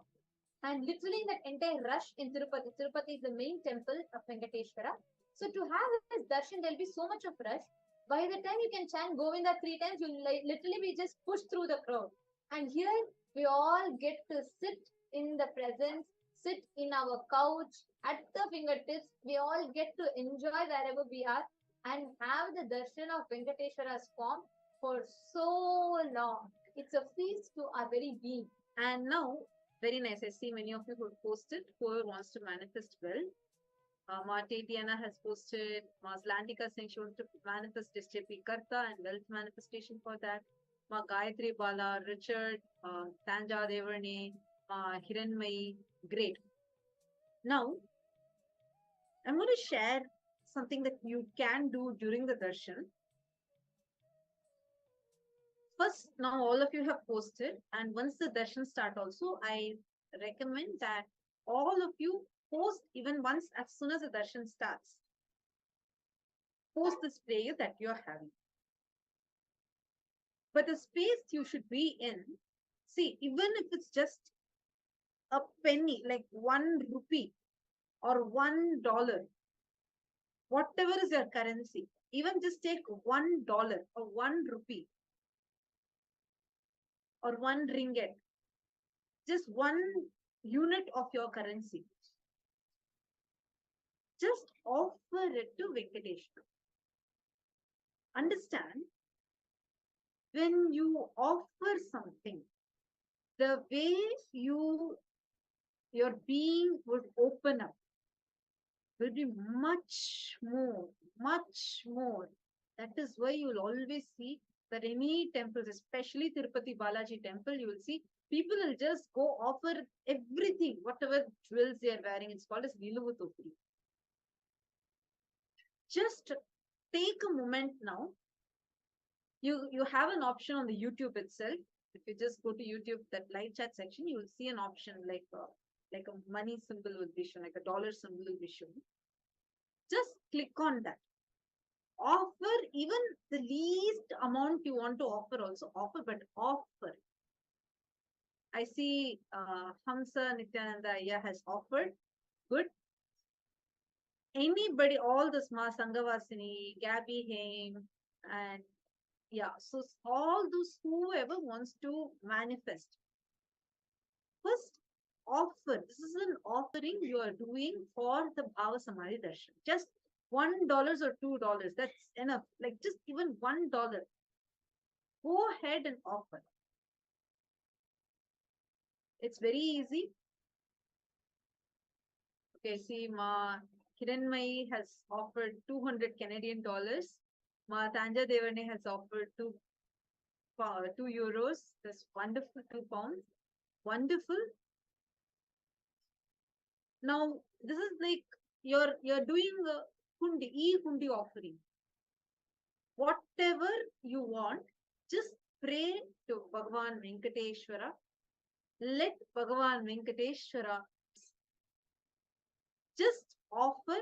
And literally in that entire rush in Tirupati, Tirupati is the main temple of Venkateshwara. So to have his darshan, there'll be so much of rush. By the time you can chant Govinda 3 times, you'll literally be just pushed through the crowd. And here we all get to sit in the presence, sit in our couch, at the fingertips. We all get to enjoy wherever we are and have the darshan of Venkateshwara's form for so long. It's a feast to our very being. And now, very nice. I see many of you who posted, whoever wants to manifest well. Ma Tatiana has posted, Ma Slantika Singh, she wants to manifest SJP Karta and wealth manifestation for that. Ma Gayatri Bala, Richard, Tanja Devarne, Ma Hiranmai, great. Now, I'm going to share something that you can do during the darshan. First, now all of you have posted, and once the darshan start also, I recommend that all of you post even once as soon as the darshan starts. Post this prayer that you're having. But the space you should be in, see, even if it's just a penny, like 1 rupee or $1, whatever is your currency, even just take $1 or 1 rupee or 1 ringgit, just 1 unit of your currency. Just offer it to Venkateshwara. Understand, when you offer something, the way your being would open up will be much more. That is why you will always see that any temples, especially Tirupati Balaji temple, you will see people will just go offer everything, whatever jewels they are wearing. It's called as Viluvutopri. Just take a moment now. You have an option on the YouTube itself. If you just go to YouTube, that live chat section, you will see an option like a money symbol will be shown, like a dollar symbol will be shown. Just click on that. Offer even the least amount you want to offer also. Offer, but offer. I see Hamsa Nithyananda has offered. Good. Anybody, all the Ma Sanghavasini, Gabby Haim, and yeah, so all those whoever wants to manifest. First, offer. This is an offering you are doing for the Bhava Samadhi Darshan. Just $1 or $2. That's enough. Like just even $1. Go ahead and offer. It's very easy. Okay, see, Ma Kiranmai has offered 200 Canadian dollars. Ma Tanja Devarne has offered 2 euros. That's wonderful, 2 pounds. Wonderful. Now, this is like you're doing a hundi offering. Whatever you want, just pray to Bhagavan Venkateshwara. Let Bhagavan Venkateshwara just offer.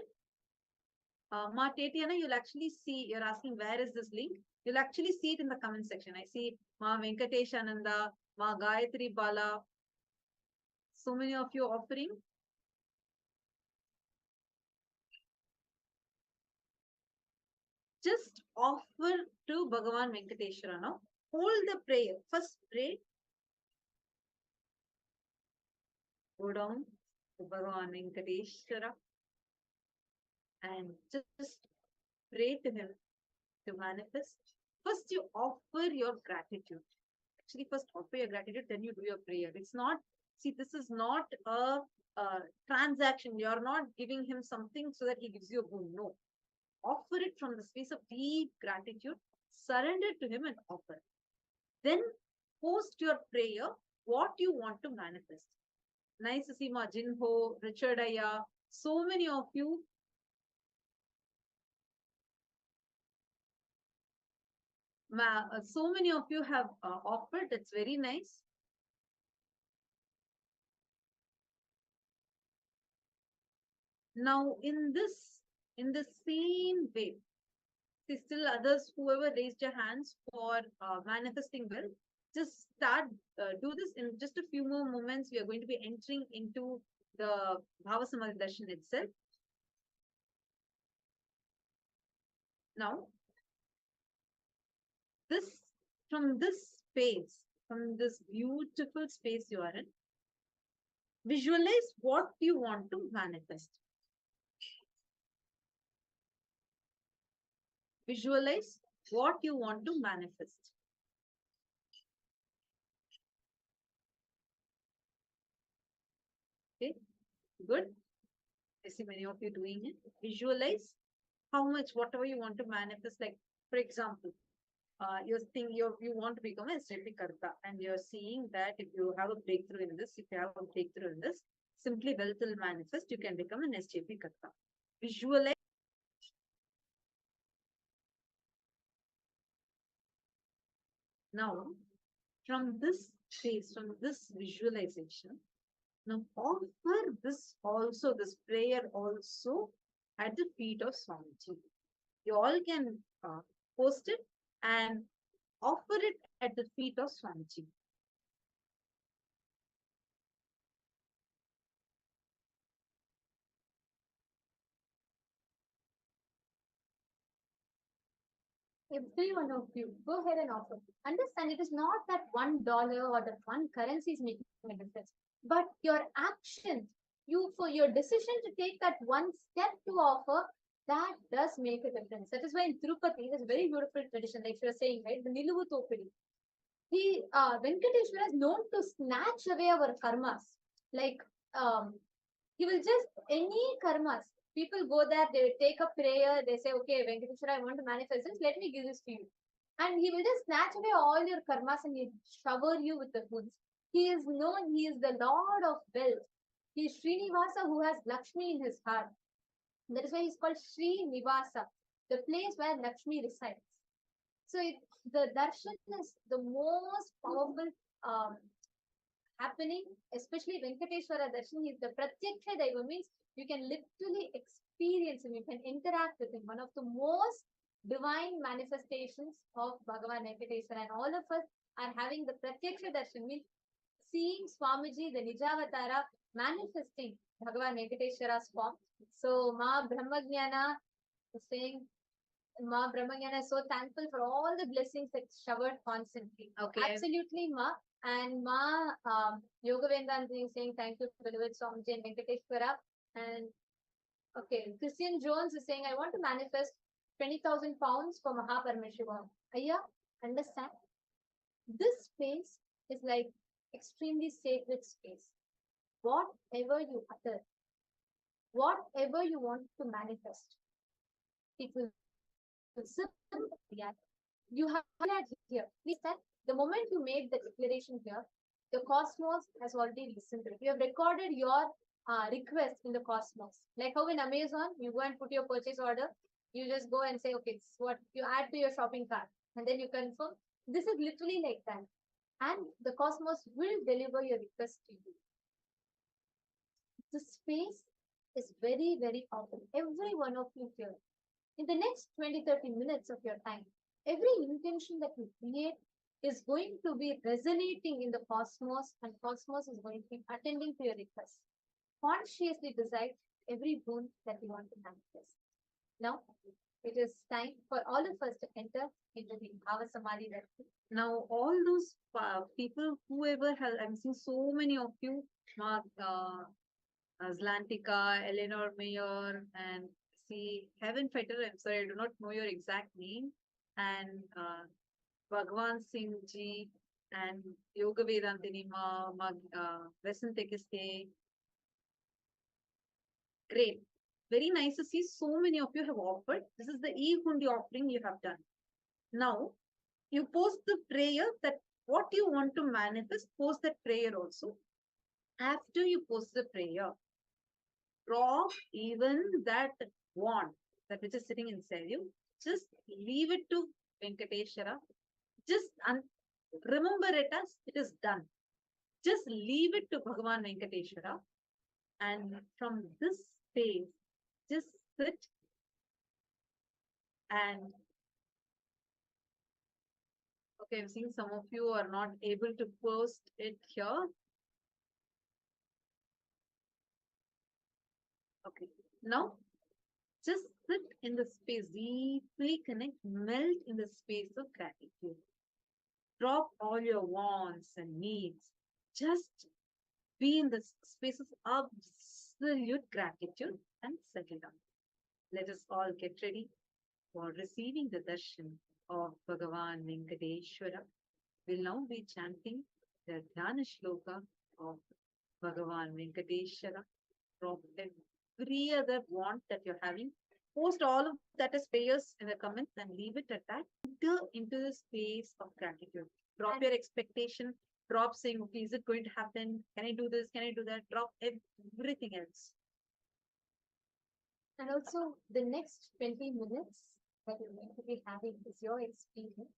Ma Tatiana, you'll actually see, you're asking where is this link? You'll actually see it in the comment section. I see Ma Venkateshananda, Ma Gayatri Bala, so many of you offering. Just offer to Bhagavan Venkateshwara now. Hold the prayer. First pray. Go down to Bhagavan Venkateshwara and just pray to him to manifest. First, you offer your gratitude. Actually, first offer your gratitude, then you do your prayer. It's not, see, this is not a transaction. You're not giving him something so that he gives you a boon. No. Offer it from the space of deep gratitude. Surrender to him and offer. Then post your prayer, what you want to manifest. Nice to see Ma Jinho, Richard Aya, so many of you. So many of you have offered. It's very nice. Now, in the same way, see, still others, whoever raised your hands for manifesting wealth, just start, do this in just a few more moments. We are going to be entering into the Bhava Samadhi Darshan itself. Now, from this space, from this beautiful space you are in, visualize what you want to manifest. Visualize what you want to manifest. Okay, good. I see many of you doing it. Visualize how much, whatever you want to manifest. Like, for example, you want to become a SJP Karta, and you're seeing that if you have a breakthrough in this, if you have a breakthrough in this, simply wealth will manifest. You can become an SJP Karta. Visualize. Now, from this space, from this visualization, now offer this also, this prayer also at the feet of Swamiji. You all can post it and offer it at the feet of Swamiji. Every one of you, go ahead and offer. Understand it is not that $1 or that one currency is making a difference, but your action, for your decision to take that one step to offer, that does make a difference. That is why in Tirupati, there's a very beautiful tradition, like you were saying, right? The Niluvu Topidi. Venkateshwara is known to snatch away our karmas. Like, he will just, any karmas, people go there, they take a prayer, they say, okay, Venkateshwara, I want to manifest this, let me give this to you. And he will just snatch away all your karmas and he shower you with the goods. He is known, he is the Lord of wealth. He is Srinivasa who has Lakshmi in his heart. That is why he's called Srinivasa, the place where Lakshmi resides. So the darshan is the most powerful happening, especially Venkateshwara darshan. He's the Pratyaksha Daiva, means you can literally experience him, you can interact with him. One of the most divine manifestations of Bhagavan Venkateshwara, and all of us are having the Pratyaksha darshan, means seeing Swamiji, the Nijavatara, manifesting Bhagavan Venkateshwara's form. So Ma Brahmajnana is saying, Ma Brahmanyana is so thankful for all the blessings that showered constantly. Okay. Absolutely, Ma. And Ma Yoga Vedanti is saying thank you to beloved Swamiji and Venkateshwara. And okay, Christian Jones is saying, I want to manifest 20,000 pounds for Paramashivam. Ayya, understand? This space is like extremely sacred space. Whatever you utter, whatever you want to manifest, it will react. You have that here. Please that the moment you made the declaration here, the cosmos has already listened to it. You have recorded your request in the cosmos. Like how in Amazon, you go and put your purchase order, you just go and say, okay, it's what you add to your shopping cart, and then you confirm. This is literally like that. And the cosmos will deliver your request to you. The space is very, very powerful. Every one of you here, in the next 20-30 minutes of your time, every intention that you create is going to be resonating in the cosmos, and cosmos is going to be attending to your request. Consciously decide every boon that you want to manifest. Now, it is time for all of us to enter into the Bhava Samadhi. Now, all those people, whoever has, I'm seeing so many of you, Mark, Zlantika, Eleanor Mayer, and see Heaven Fighter. I'm sorry, I do not know your exact name. And Bhagwan Singh Ji and Yoga Vedantini Vesantekiste. Great. Very nice to see so many of you have offered. This is the E-Hundi offering you have done. Now, you post the prayer that what you want to manifest, post that prayer also. After you post the prayer, drop even that wand, that which is sitting inside you, just leave it to Venkateshwara. Just remember it as it is done. Just leave it to Bhagavan Venkateshwara. And from this space, just sit and okay, I'm seeing some of you are not able to post it here. Okay, now just sit in the space, deeply connect, melt in the space of gratitude. Drop all your wants and needs. Just be in the space of absolute gratitude and settle down. Let us all get ready for receiving the darshan of Bhagavan Venkateshwara. We'll now be chanting the Dhyana Shloka of Bhagavan Venkateshwara, dropped every other want that you're having. Post all of that as prayers in the comments and leave it at that. Enter into the space of gratitude. Drop your expectation. Drop saying, okay, is it going to happen? Can I do this? Can I do that? Drop everything else. And also, the next 20 minutes that you're going to be having is your experience.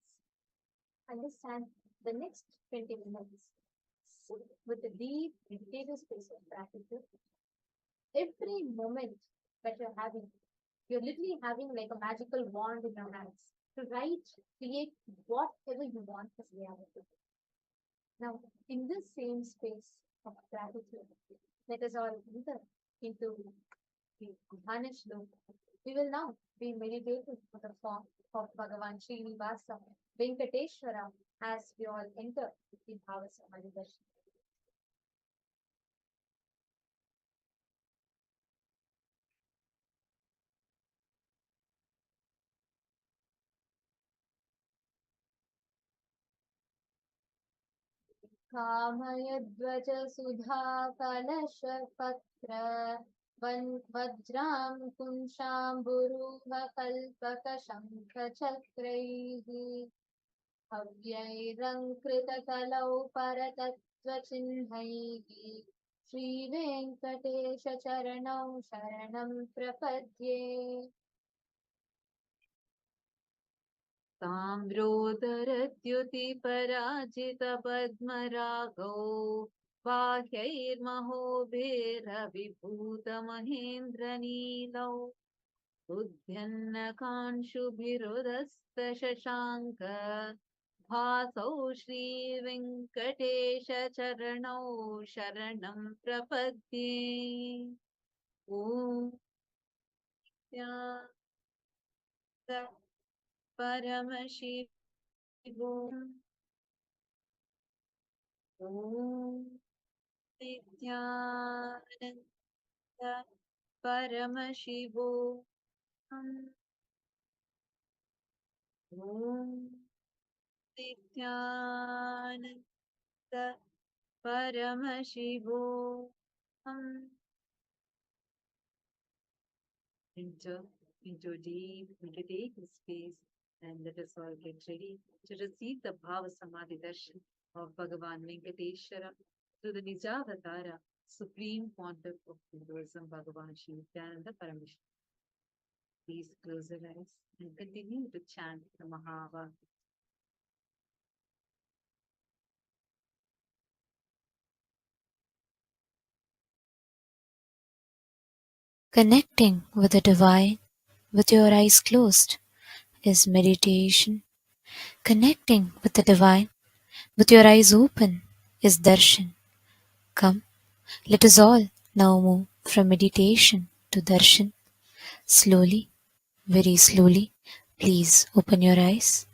Understand the next 20 minutes. Sit with a deep meditative space of gratitude. Every moment that you're literally having like a magical wand in your hands to write, create whatever you want as reality. Now, in this same space of gratitude, let us all enter into the Dharnish loop. We will now be meditating on the form of Bhagavan Srinivasa Venkateshwara as we all enter the Bhava Samadhi Darshan. कामयध्वज सुधा कलश पत्र वज्रां कुंशाम्बुरूह कल्पक शंख चक्रैः अव्यैरङ्कृतकलौ परतत्त्वचिह्नैः श्रीवेङ्कटेश चरणौ शरणं प्रपद्ये ताम्रोदरद्युतिपराजितपद्मरागौ बाह्यैर्महोभिरविभूतमहेन्द्रनीलौ उद्यन्नकांशुभिरुदस्तशशाङ्क भासौ श्रीवेङ्कटेशचरणौ शरणं प्रपद्ये ॐ परमशिवम् ॐ नित्यानन्द परमशिवो ॐ Nityanand परमशिवो enter into a deep meditative space and let us all get ready to receive the Bhava Samadhi Darshan of Bhagavan Venkateshwara through the Nijavatara, Supreme Pontiff of Hinduism, Bhagavan Sri Nithyananda Paramashivam. Please close your eyes and continue to chant the Mahava. Connecting with the divine with your eyes closed is meditation. Connecting with the divine with your eyes open is darshan. Come, let us all now move from meditation to darshan. Slowly, very slowly, please open your eyes.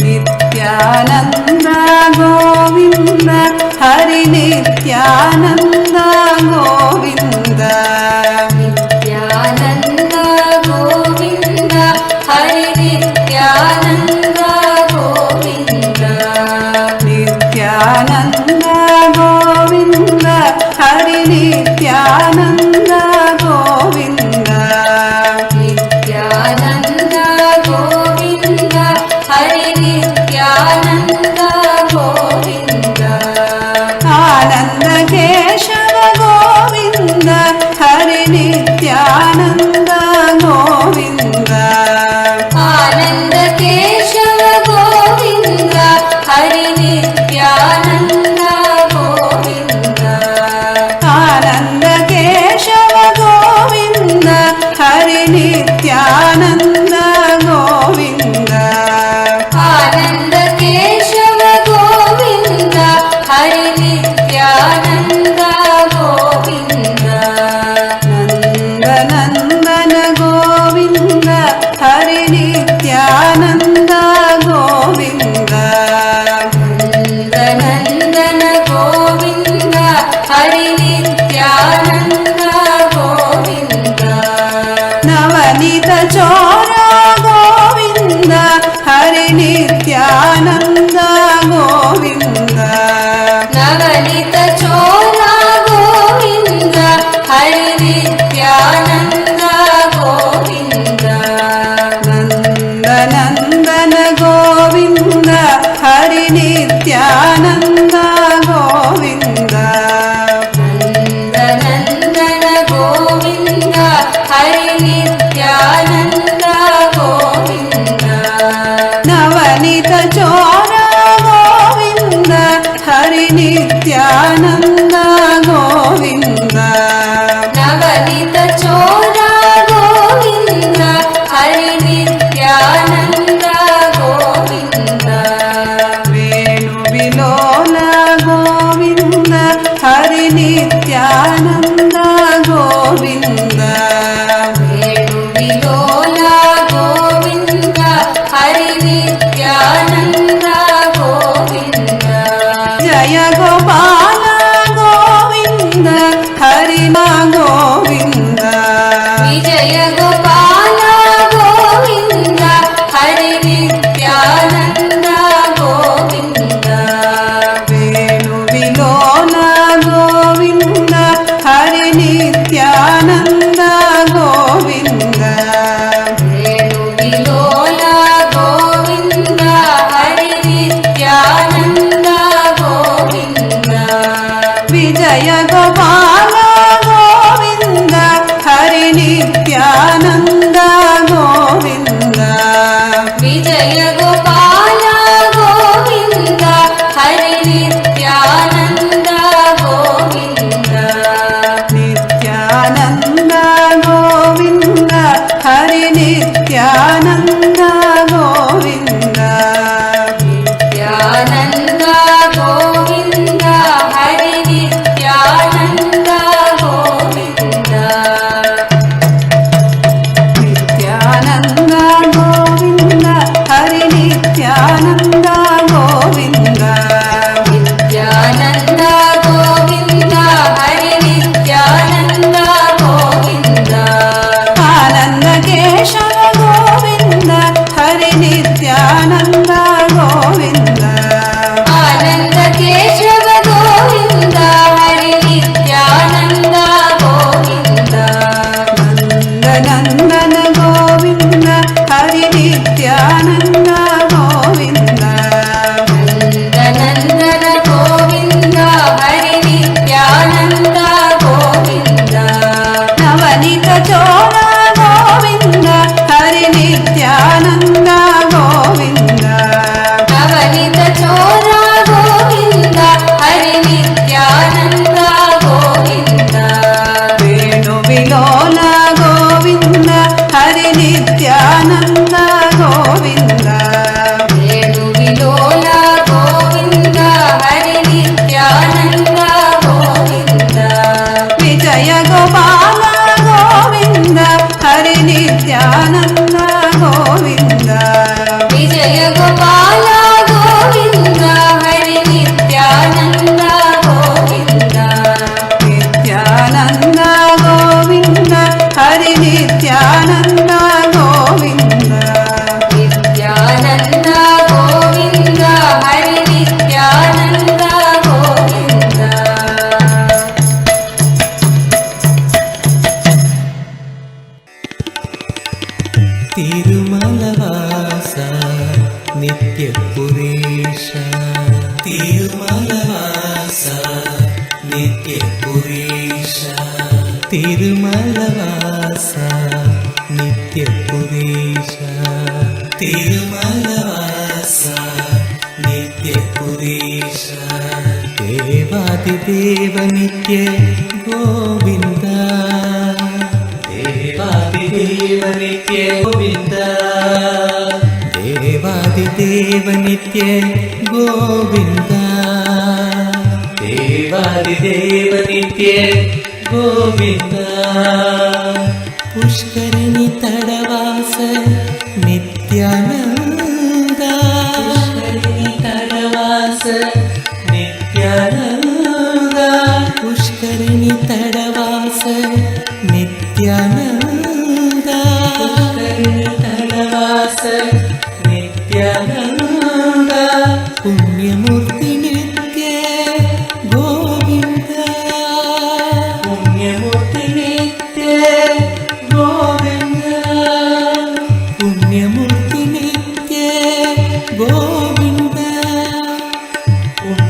Nithyananda Govinda Hari Nithyananda Govinda Nithyananda Govinda Hari Nithyananda Govinda Nithyananda Govinda Hari Nithyananda Govinda Nithyananda Govinda Hari Nithyananda Govinda Ananda Keshava Govinda Hari Nithyananda Govinda Ananda Keshava Govinda Hari Nithyananda Govinda Ananda Keshava Nityananda Govinda నందనందన Govinda Hari Nityananda Govinda నవనీత చోర గోవింద హరి నిత్యానంద గోవింద నవనీత చోర గోవింద హరి నిత్యానంద గోవింద వేణు విలోల గోవింద హరి నిత్యానంద గోవింద వేణు విలోల గోవింద హరి నిత్యానంద గోవింద జయ గోపాల గోవింద హరి గోవింద విజయ గోపాల గోవింద హరి నిత్యానంద గోవింద వేణు విలోల గోవింద హరి నిత్యానంద గోవింద వేణు విలోల గోవింద హరి నిత్యానంద గోవింద విజయ గోపాల గోవింద హరి నిత్యానంద గోవింద విజయ గోపాల గోవింద హరి నిత్యానంద గోవింద నిత్యానంద గోవింద హరి నిత్యానంద గోవింద నిత్యానంద గోవింద హరి నిత్యానంద గోవింద నిత్యానంద గోవింద హరి నిత్యానంద గోవింద నిత్యానంద గోవింద హరి నిత్యానంద గోవింద ఆనంద కేశవ గోవింద హరి నిత్యానంద గోవింద ఆనంద కేశవ గోవింద హరి నిత్యానంద గోవింద నందనందన గోవింద హరి నిత్యానంద గోవింద నందనందన గోవింద హరి నిత్యానంద గోవింద నవనీత చోర గోవింద హరి నిత్యానంద గోవింద నవనీత చోర గోవింద హరి నిత్యానంద గోవింద వేణు విలోల గోవింద హరి నిత్యానంద గోవింద వేణు విలోల గోవింద హరి నిత్యానంద గోవింద విజయ గోపాల గోవింద హరి నిత్యానంద గోవింద విజయ గోపాల గోవింద హరి నిత్యానంద గోవింద నిత్యానంద గోవింద హరి నిత్యానంద గోవింద నిత్యానంద గోవింద హరి నిత్యానంద గోవింద తిరుమలవాస నిత్యపురేశ తిరుమలవాస నిత్యపురేశ తిరుమలవాస నిత్యపురేశ తిరుమలవాస నిత్యపురేశ దేవాదిదేవ నిత్య గోవింద దేవాదిదేవ నిత్య గోవింద దేవాదిదేవ నిత్య గోవింద దేవాదిదేవ నిత్య గోవింద పుష్కరిణి తడవాస నిత్యానంద పుష్కరిణి తడవాస నిత్యానంద పుష్కరిణి తడవాస నిత్యానంద పుష్కరిణి తడవాస నిత్యానంద పుణ్యమూర్తి నిత్య గోవింద పుణ్యమూర్తి నిత్య గోవింద పుణ్యమూర్తి నిత్య గోవింద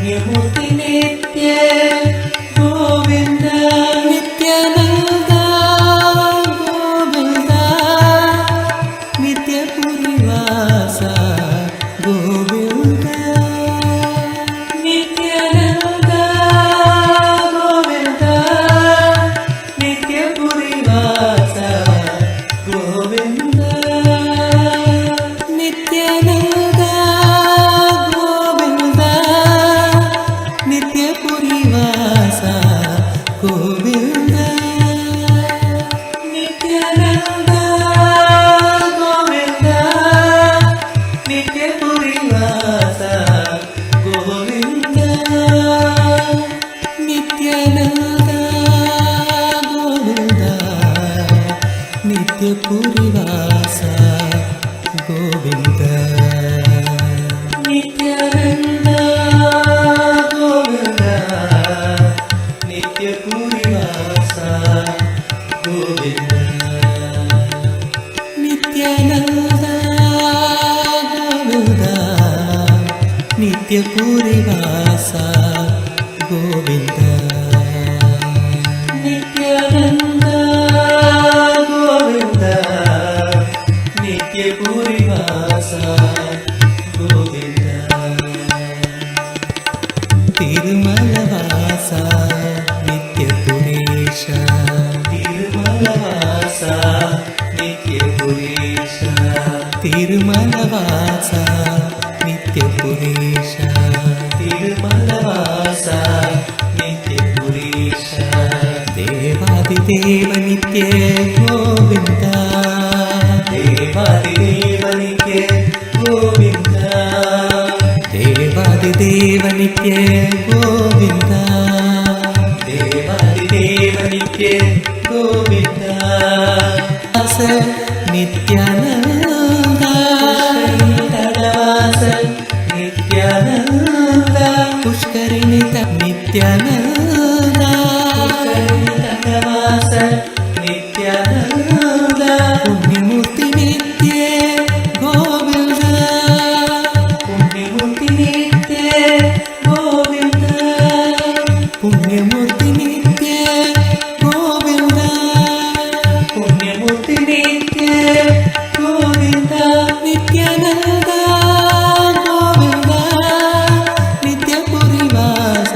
पुण्यमूर्ति नित्य गोविन्द नित्यानन्द गोविन्द नित्यपुरीवास गोविन्द नित्यानन्द गोविन्द नित्यपुरीवास गोविन्द नित्यानन्द गोविन्द नित्यपुरीवास गोविन्द नित्यानन्द गोविन्द नित्यपुरीवास गोविन्द नित्यानन्द गोविन्द नित्यपुरीवास गोविन्द नित्यानन्द गोविन्द नित्यपुरीवास गोविन्द नित्यानन्द गोविन्द नित्यपुरीवास गोविन्द नित्यानन्द गोविन्द नित्यपुरीवास गोविन्द तिरुमलवास नित्यपुरेश तिरुमलवास नित्यपुरेश तिरुमलवास नित्यपुरेश तिरुमलवास नित्यपुरेश देवादिदेव नित्य गोविन्द देवादिदेव नित्य गोविन्द देवादिदेव नित्य गोविन्द देवादिदेव नित्य गोविन्द वास नित्यानन्द तडवास नित्यानन्द पुष्करिणि नित्यानन्द तडवास नित्यानन्द पुण्यमूर्ति नित्य गोविन्द पुण्यमूर्ति नित्य गोविन्द पुण्यमूर्ति नित्य गोविन्द पुण्यमूर्ति नित्य गोविन्द नित्यानन्द गोविन्द नित्यपुरीवास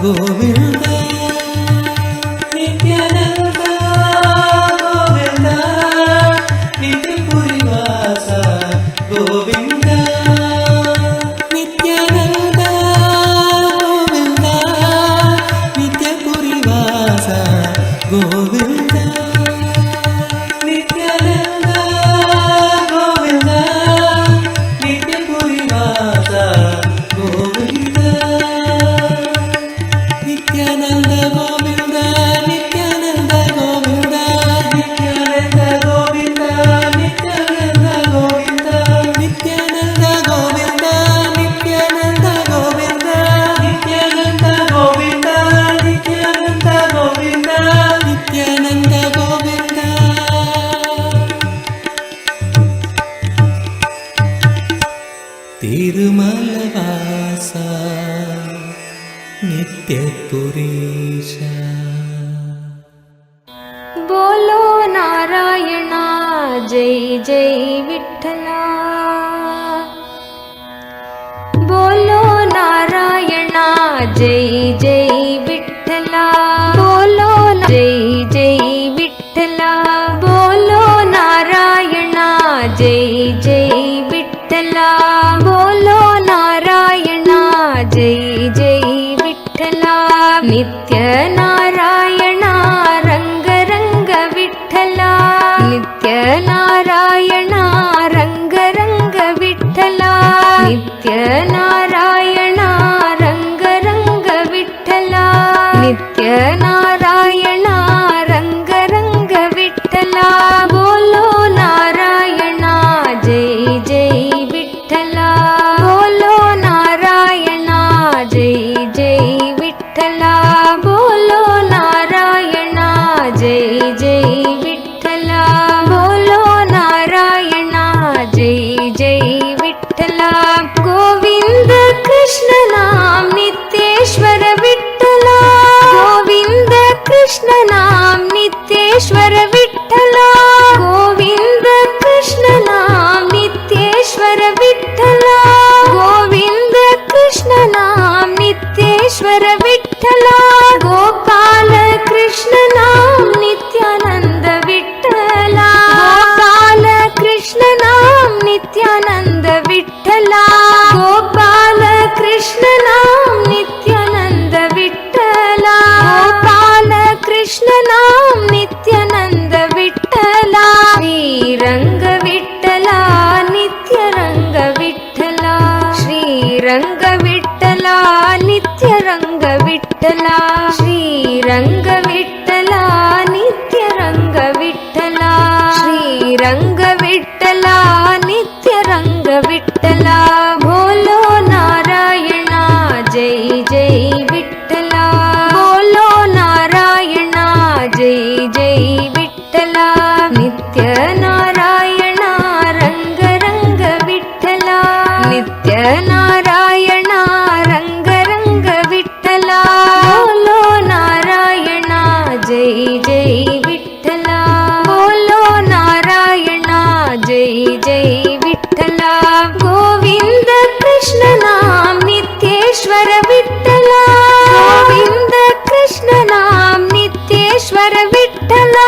गोविन्द नित्यानन्द गोविन्द नित्यपुरीवास गोविन्द नित्यानन्द गोविन्द नित्यपुरीवास गोविन्द नित्यानन्द गोविन्द नित्यपुरीवास गोविन्द नित्यानन्द गोविन्द नित्यानन्द गोविन्द नित्यानन्द गोविन्द नित्यानन्द गोविन्द नित्यानन्द गोविन्द नित्यानन्द गोविन्द नित्यानन्द गोविन्द नित्यानन्द गोविन्द नित्यानन्द गोविन्द तिरुमलवास नित्यपुरीश बोलो नारायणा जय जय विठ्ठला बोलो नारायणा जय जय विठ्ठला बोलो जय जय विठ्ठला बोलो नारायणा जय जय विठ्ठला बोलो नारायणा जय जय विठ्ठला नित्य नारायणा रंग रंग विठ्ठला नित्य नारायणा रंग रंग विठ्ठला नित्य नारायणा रंग रंग विठ्ठला नित्य नारायणा रंग रंग विठ्ठला बोलो नारायणा जय जय विठ्ठला बोलो नारायणा जय जय विठ्ठला बोलो वेंकटेश्वर विठ्ठला गोपाल कृष्ण नाम नित्यानंद विठ्ठला गोपाल कृष्ण नाम नित्यानंद विठ्ठला गोपाल कृष्ण नाम नित्यानंद विठ्ठला गोपाल कृष्ण नाम नित्यानंद विठ्ठला श्रीरंग विठ्ठला नित्य रंग विठ्ठला श्रीरंग विठ्ठला नित्य रंग विठ्ठला श्रीरंग विठ्ठला नित्य रंग विठ्ठला श्रीरंग विठ्ठला नित्य रंग विठ्ठला बोलो नारायणा जय जय विठ्ठला बोलो नारायणा जय जय विठ्ठला नित्य नारायणा रंग रंग विठ्ठला नित्य नारायणा रंग रंग विठ्ठला बोलो नारायणा जय जय विठ्ठला बोलो नारायणा जय जय विठ्ठला गोविंद कृष्ण नाम नित्येश्वर विठ्ठला गोविंद कृष्ण नाम नित्येश्वर विठ्ठला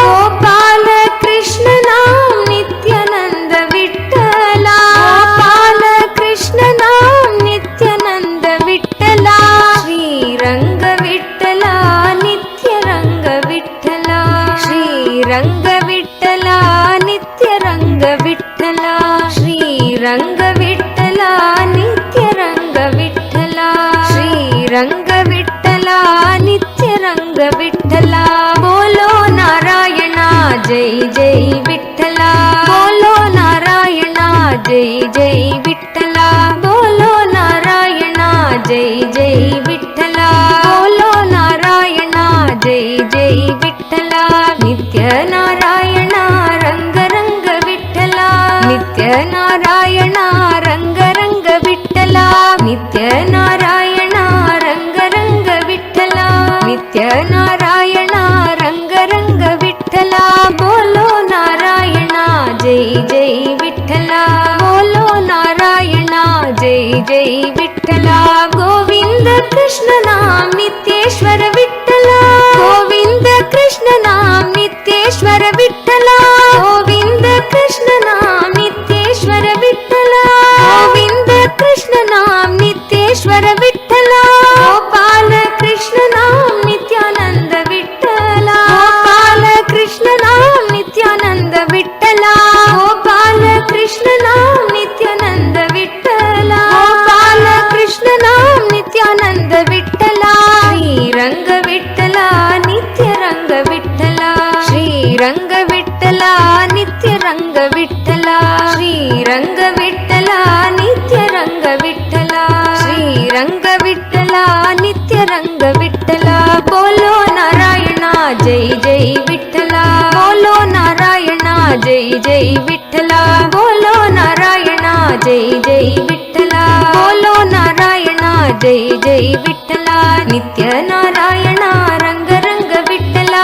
गोपाल कृष्ण नाम नित्यानंद विठ्ठला गोपाल कृष्ण नाम नित्यानंद विठ्ठला श्रीरंग विठ्ठला नित्य रंग विठ्ठला श्रीरंग विठ्ठला नित्य रंग विठ्ठला श्रीरंग विठ्ठला नित्य रंग विठ्ठला श्रीरंग विठ्ठला नित्य रंग विठ्ठला बोलो नारायणा जय जय विठ्ठला बोलो नारायणा जय जय विठ्ठला बोलो नारायणा जय जय विठ्ठला बोलो नारायणा जय जय विठ्ठला नित्य नारायणा रंग रंग विठ्ठला नित्य नारायणा रंग रंग विठ्ठला नित्य नारायणा रंग रंग विठ्ठला नित्य नारायणा रंग रंग विठ्ठला बोलो नारायणा जय जय विठ्ठला बोलो नारायणा जय जय विठ्ठला गोविंद कृष्ण नाम नित्येश्वर विठ्ठला गोविंद कृष्ण नाम नित्येश्वर विठ्ठला गोविंद कृष्ण नाम नित्येश्वर विठ्ठला गोविंद कृष्ण नाम नित्येश्वर विठ्ठला गोपाल कृष्ण नाम नित्यानंद विठ्ठला गोपाल कृष्ण नाम नित्यानंद विठ्ठला गोपाल कृष्ण नाम नित्यानंद विठ्ठला गोपाल कृष्ण नाम नित्यानंद विठ्ठला श्रीरंग विठ्ठला नित्य रंग विठ्ठला श्रीरंग विठ्ठला नित्य रंग विठ्ठला श्रीरंग विठ्ठला नित्य रंग विठ्ठला श्रीरंग विठ्ठला नित्य रंग विठ्ठला बोलो नारायणा जय जय विठ्ठला बोलो नारायणा जय जय विठ्ठला बोलो नारायणा जय जय विठ्ठला बोलो नारायणा जय जय विठ्ठला नित्य नारायणा रंग रंग विठ्ठला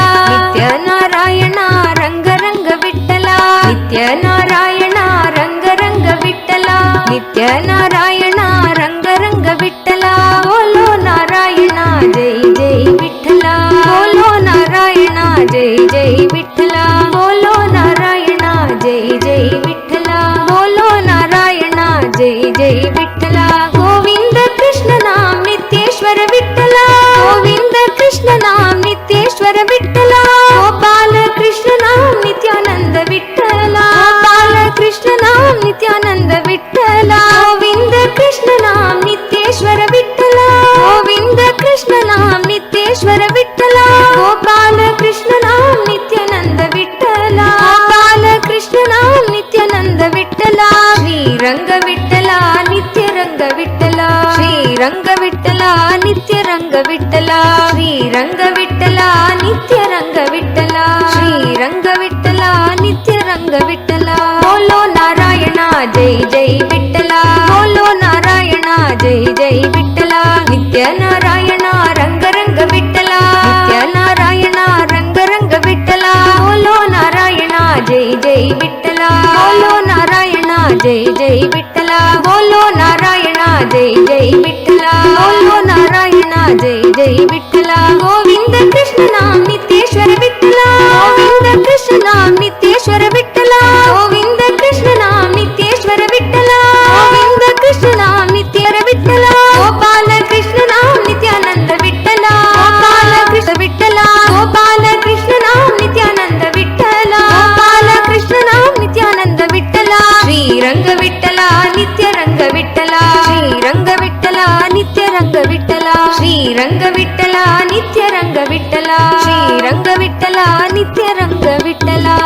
नित्य नारायणा रंग रंग विठ्ठला नित्य नारायणा रंग रंग विठ्ठला नित्य नारायणा रंग रंग विठ्ठला बोलो नारायणा जय जय विठ्ठला बोलो नारायणा जय जय विठ्ठला बोलो नारायणा जय जय विठ्ठला बोलो नारायणा जय जय विठ्ठला गोविंद कृष्ण नाम नित्येश्वर विठ्ठला गोविंद कृष्ण नाम नित्येश्वर विठ्ठला गोपाल कृष्ण नाम नित्यानंद विठ्ठला गोपाल कृष्ण नाम नित्यानंद विठ्ठला गोविंद कृष्ण नाम नित्येश्वर विठ्ठला गोविंद कृष्ण नाम नित्येश्वर विठ्ठला गोपाल कृष्ण नाम नित्यानंद विठ्ठला गोपाल कृष्ण नाम नित्यानंद विठ्ठला श्रीरंग विठ्ठला नित्य रंग विठ्ठला श्रीरंग विठ्ठला नित्य रंग विठ्ठला श्रीरंग विठ्ठला नित्य रंग विठ्ठला श्रीरंग विठ्ठला नित्य रंग विठ्ठला बोलो नारायणा जय जय विठ्ठला बोलो नारायणा जय जय विठ्ठला नित्य नारायणा रंग रंग विठ्ठला नित्य नारायणा रंग रंग विठ्ठला बोलो नारायणा जय जय विठ्ठला बोलो नारायणा जय जय विठ्ठला बोलो नारायणा जय जय विठ्ठला बोलो नारायणा जय जय विठ्ठला गोविंद कृष्ण नाम नित्येश्वर विठ्ठला गोविंद कृष्ण नाम नित्येश्वर विठ्ठला गोविंद कृष्ण नाम नित्येश्वर विठ्ठला गोविंद कृष्ण नाम नित्येश्वर विठ्ठला गोपाल कृष्ण नाम नित्यानंद विठ्ठला गोपाल कृष्ण विठ्ठला गोपाल कृष्ण नाम नित्यानंद विठ्ठला गोपाल कृष्ण नाम नित्यानंद विठ्ठला श्रीरंग विठ्ठला नित्य रंग विठ्ठला श्रीरंग विठ्ठला नित्य रंग विठ्ठला श्रीरंग विठ्ठला नित्य रंग विठ्ठला श्रीरंग विठ्ठला नित्य रंग विठ्ठला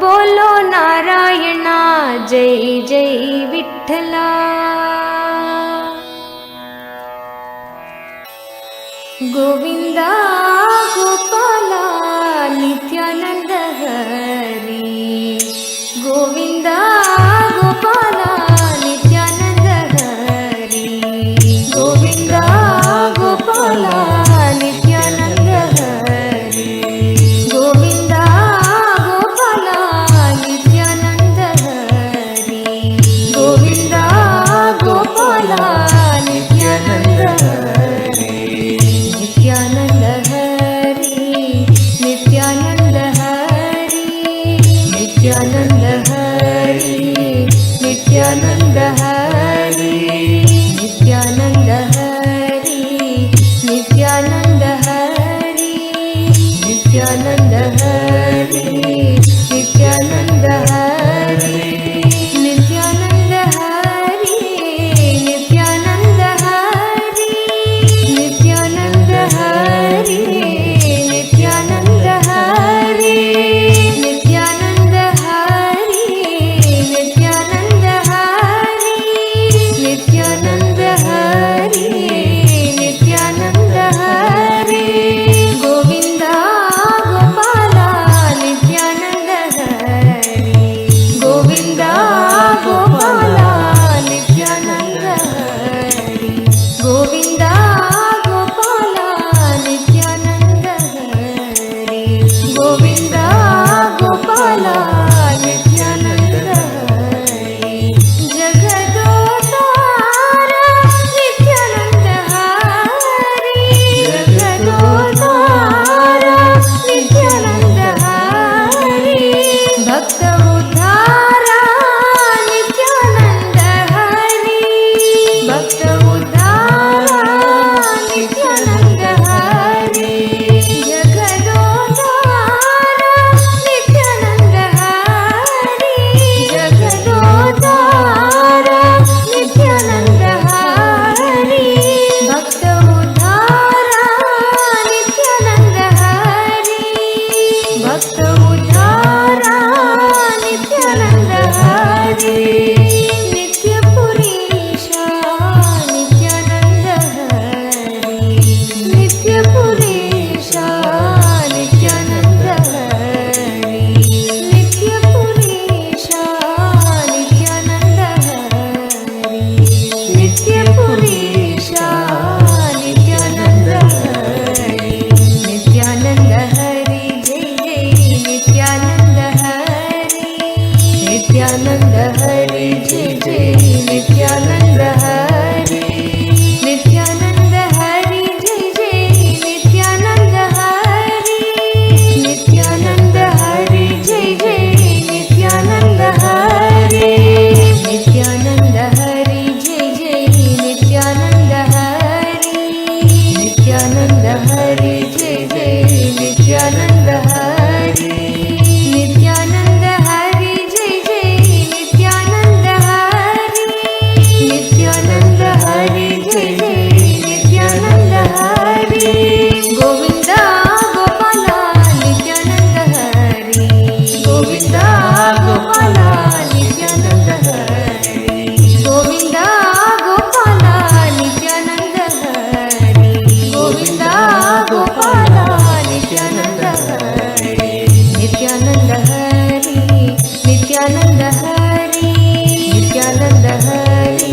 बोलो नारायणा जय जय विठ्ठला गोविंदा गोपाला नित्यानंद हरी गोविंदा गोपाला नित्यानंद हरी गोविंदा गोपाला नित्यानंद हरी गोविंदा गोपाला नित्यानंद हरी गोविंदा गोपाला नित्यानंद हरी नित्यानंद हरी नित्यानंद हरी नित्यानंद हरी नित्यानंद हरी नित्यानंद हरी नित्यानंद हरी नित्यानंद हरी नित्यानंद हरी नित्यानंद हरी नित्यानंद हरी नित्यानंद हरी नित्यानंद हरी नित्यानंद हरी नित्यानंद हरी नित्यानंद हरी नित्यानंद हरी गोविंदा गोपाला नित्यानंद हरी गोविंदा गोपाला नित्यानंद हरी गोविंदा गोपाला नित्यानंद हरी गोविंदा गोपाला नित्यानंद हरी जगदोद्धारा नित्यानंद हरी जगदोद्धारा नित्यानंद हरी भक्त उद्धारा नित्यानंद हरी भक्त उद्धारा नित्यानंद हरी जगदोद्धारा नित्यानंद हरी जगदोद्धारा नित्यानंद हरी भक्त उद्धारा नित्यानंद हरी भक्त उद्धारा नित्यानंद हरी नित्य पुरीशा नित्यानंद हरी नित्य पुरीशा नित्यानंद हरी नित्य पुरीशा नित्यानंद हरी नित्य पुरीशा नित्यानंद हरी नित्यानंद हरी जय जय नित्यानंद हरी नित्यानंद हरी जय जय नित्यानंद हरी नित्यानंद हरी जय जय नित्यानंद हरी नित्यानंद हरी जय जय नित्यानंद हरी नित्यानंद हरी जय जय नित्यानंद हरी नित्यानंद हरी जय जय नित्यानंद हरी नित्यानंद हरी जय जय नित्यानंद हरी नित्यानंद हरी जय जय नित्यानंद हरी गोविंदा गोपाला नित्यानंद हरी गोविंदा गोपाला नित्यानंद हरी गोविंदा गोपाला नित्यानंद हरी गोविंदा गोपाला नित्यानंद हरी नित्यानंद हरी नित्यानंद हरी नित्यानंद हरी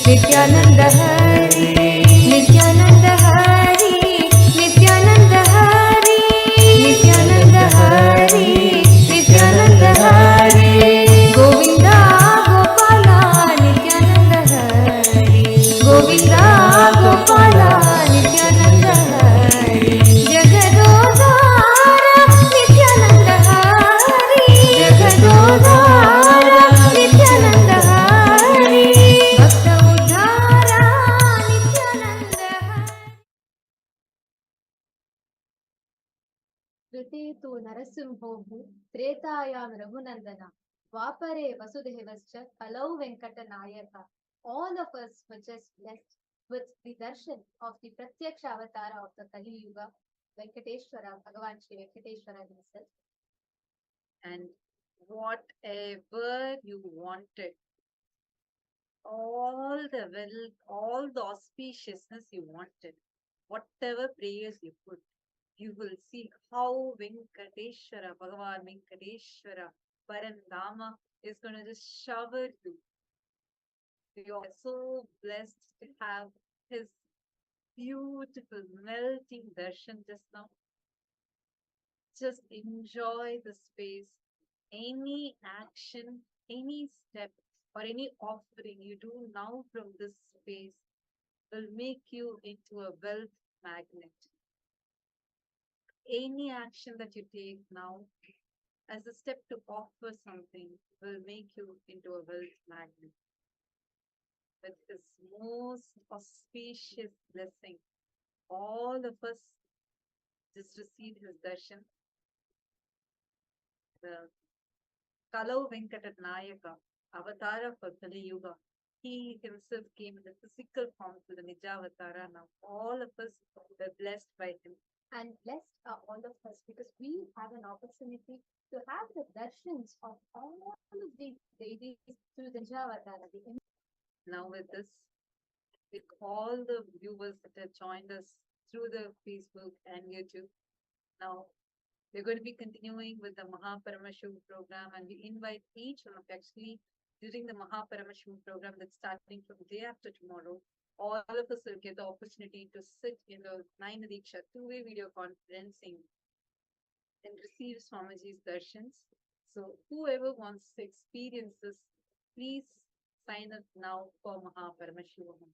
नित्यानंद हरी नित्यानंद हरी नित्यानंद हरी नित्यानंद हरी नित्यानंद हरी गोविंदा गोपाला नित्यानंद हरी Govinda Gopala Nityanand Krite tu Narasimhohu, Tretayam Raghunandana, Vapare Vasudevascha, Kalau Venkata Nayaka. All of us were just blessed with the darshan of the Pratyaksha Avatara of the Kali Yuga, Venkateshwara, Bhagavan Shri Venkateshwara himself. And whatever you wanted, all the wealth, all the auspiciousness you wanted, whatever prayers you put, you will see how Venkateshwara, Bhagavan Venkateshwara, Parandama is going to just shower you. You are so blessed to have his beautiful melting darshan just now. Just enjoy the space. Any action, any step, or any offering you do now from this space will make you into a wealth magnet. Any action that you take now as a step to offer something will make you into a wealth magnet. With this most auspicious blessing, all of us just receive his darshan. The Kalau Venkatat Nayaka, Avatara for Kali Yuga. He himself came in the physical form to the Nijavatara. Now all of us were blessed by him. And blessed are all of us because we have an opportunity to have the darshans of all of the deities through the Nijavatara. Now with this, with all the viewers that have joined us through the Facebook and YouTube, now we're going to be continuing with the Paramashivam program, and we invite each one of you actually during the Paramashivam program that's starting from day after tomorrow. All of us will get the opportunity to sit in the 9 Diksha two-way video conferencing and receive Swamiji's darshans. So whoever wants to experience this, please sign up now for Paramashivam.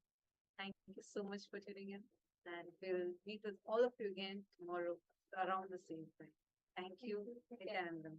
Thank you so much for tuning in, and we'll meet with all of you again tomorrow around the same time. Thank you. Nithyananda.